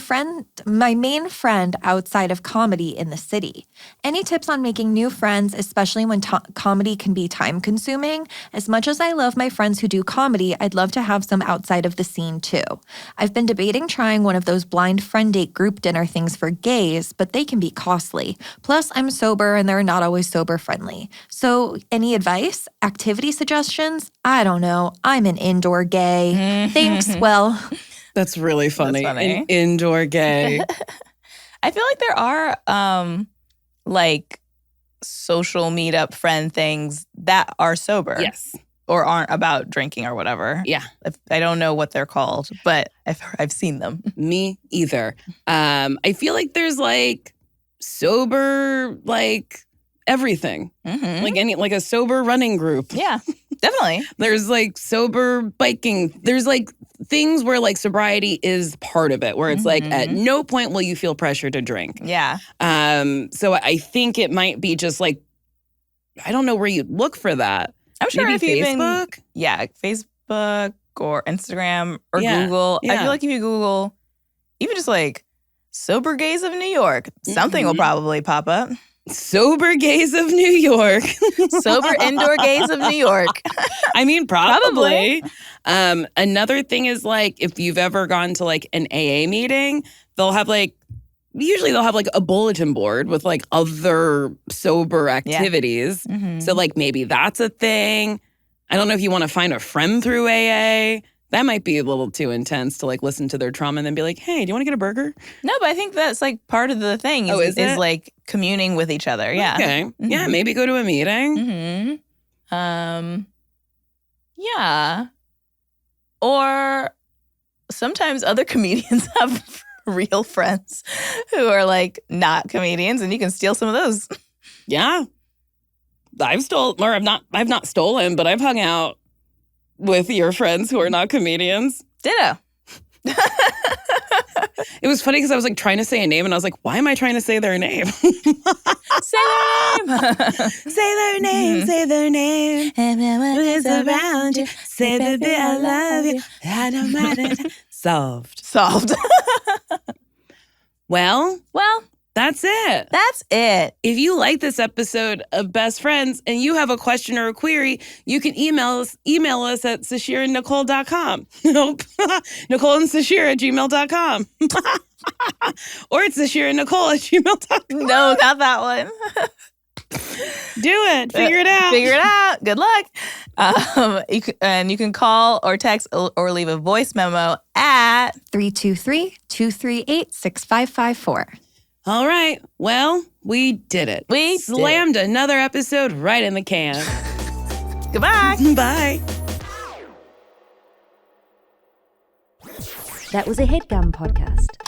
main friend outside of comedy in the city. Any tips on making new friends, especially when comedy can be time-consuming? As much as I love my friends who do comedy, I'd love to have some outside of the scene too. I've been debating trying one of those blind friend date group dinner things for gays, but they can be costly. Plus, I'm sober and they're not always sober friendly. So, any advice? Activity suggestions? I don't know. I'm an indoor gay. Thanks, Will. That's really funny. That's funny. An indoor gay. I feel like there are like social meetup friend things that are sober. Yes. Or aren't about drinking or whatever. Yeah. I don't know what they're called, but I've seen them. Me either. I feel like there's like sober, like everything. Mm-hmm. Like a sober running group. Yeah, definitely. There's like sober biking. There's like things where like sobriety is part of it, where it's like at no point will you feel pressure to drink. Yeah. So I think it might be just like, I don't know where you'd look for that. I'm sure Maybe if Facebook? Facebook or Instagram or Yeah, Google. I yeah. feel like if you Google, even just like sober gays of New York, something will probably pop up. Sober gays of New York. Sober indoor gays of New York. I mean, probably. Another thing is like if you've ever gone to like an AA meeting, usually they'll have like a bulletin board with like other sober activities. So like maybe that's a thing. I don't know if you want to find a friend through AA. That might be a little too intense to like listen to their trauma and then be like, hey, do you want to get a burger? No, but I think that's like part of the thing is like communing with each other. Yeah. Okay. Yeah, maybe go to a meeting. Yeah. Or sometimes other comedians have real friends who are like not comedians and you can steal some of those. Yeah. I've not stolen, but I've hung out with your friends who are not comedians. Ditto. It was funny because I was like trying to say a name and I was like, why am I trying to say their name? Say their name. Say their name, say their name. Everyone is around you. Say, baby, I love you. I don't matter. Solved. Well, that's it. That's it. If you like this episode of Best Friends and you have a question or a query, you can email us at SasheerandNicole.com. Nope. Nicole and Sasheer at gmail.com. Or it's SasheerandNicole at gmail.com. No, not that one. Do it. Figure it out. Figure it out. Good luck. You can call or text or leave a voice memo at 323-238-6554. All right. Well, we did it. We slammed another episode right in the can. Goodbye. Bye. That was a Headgum podcast.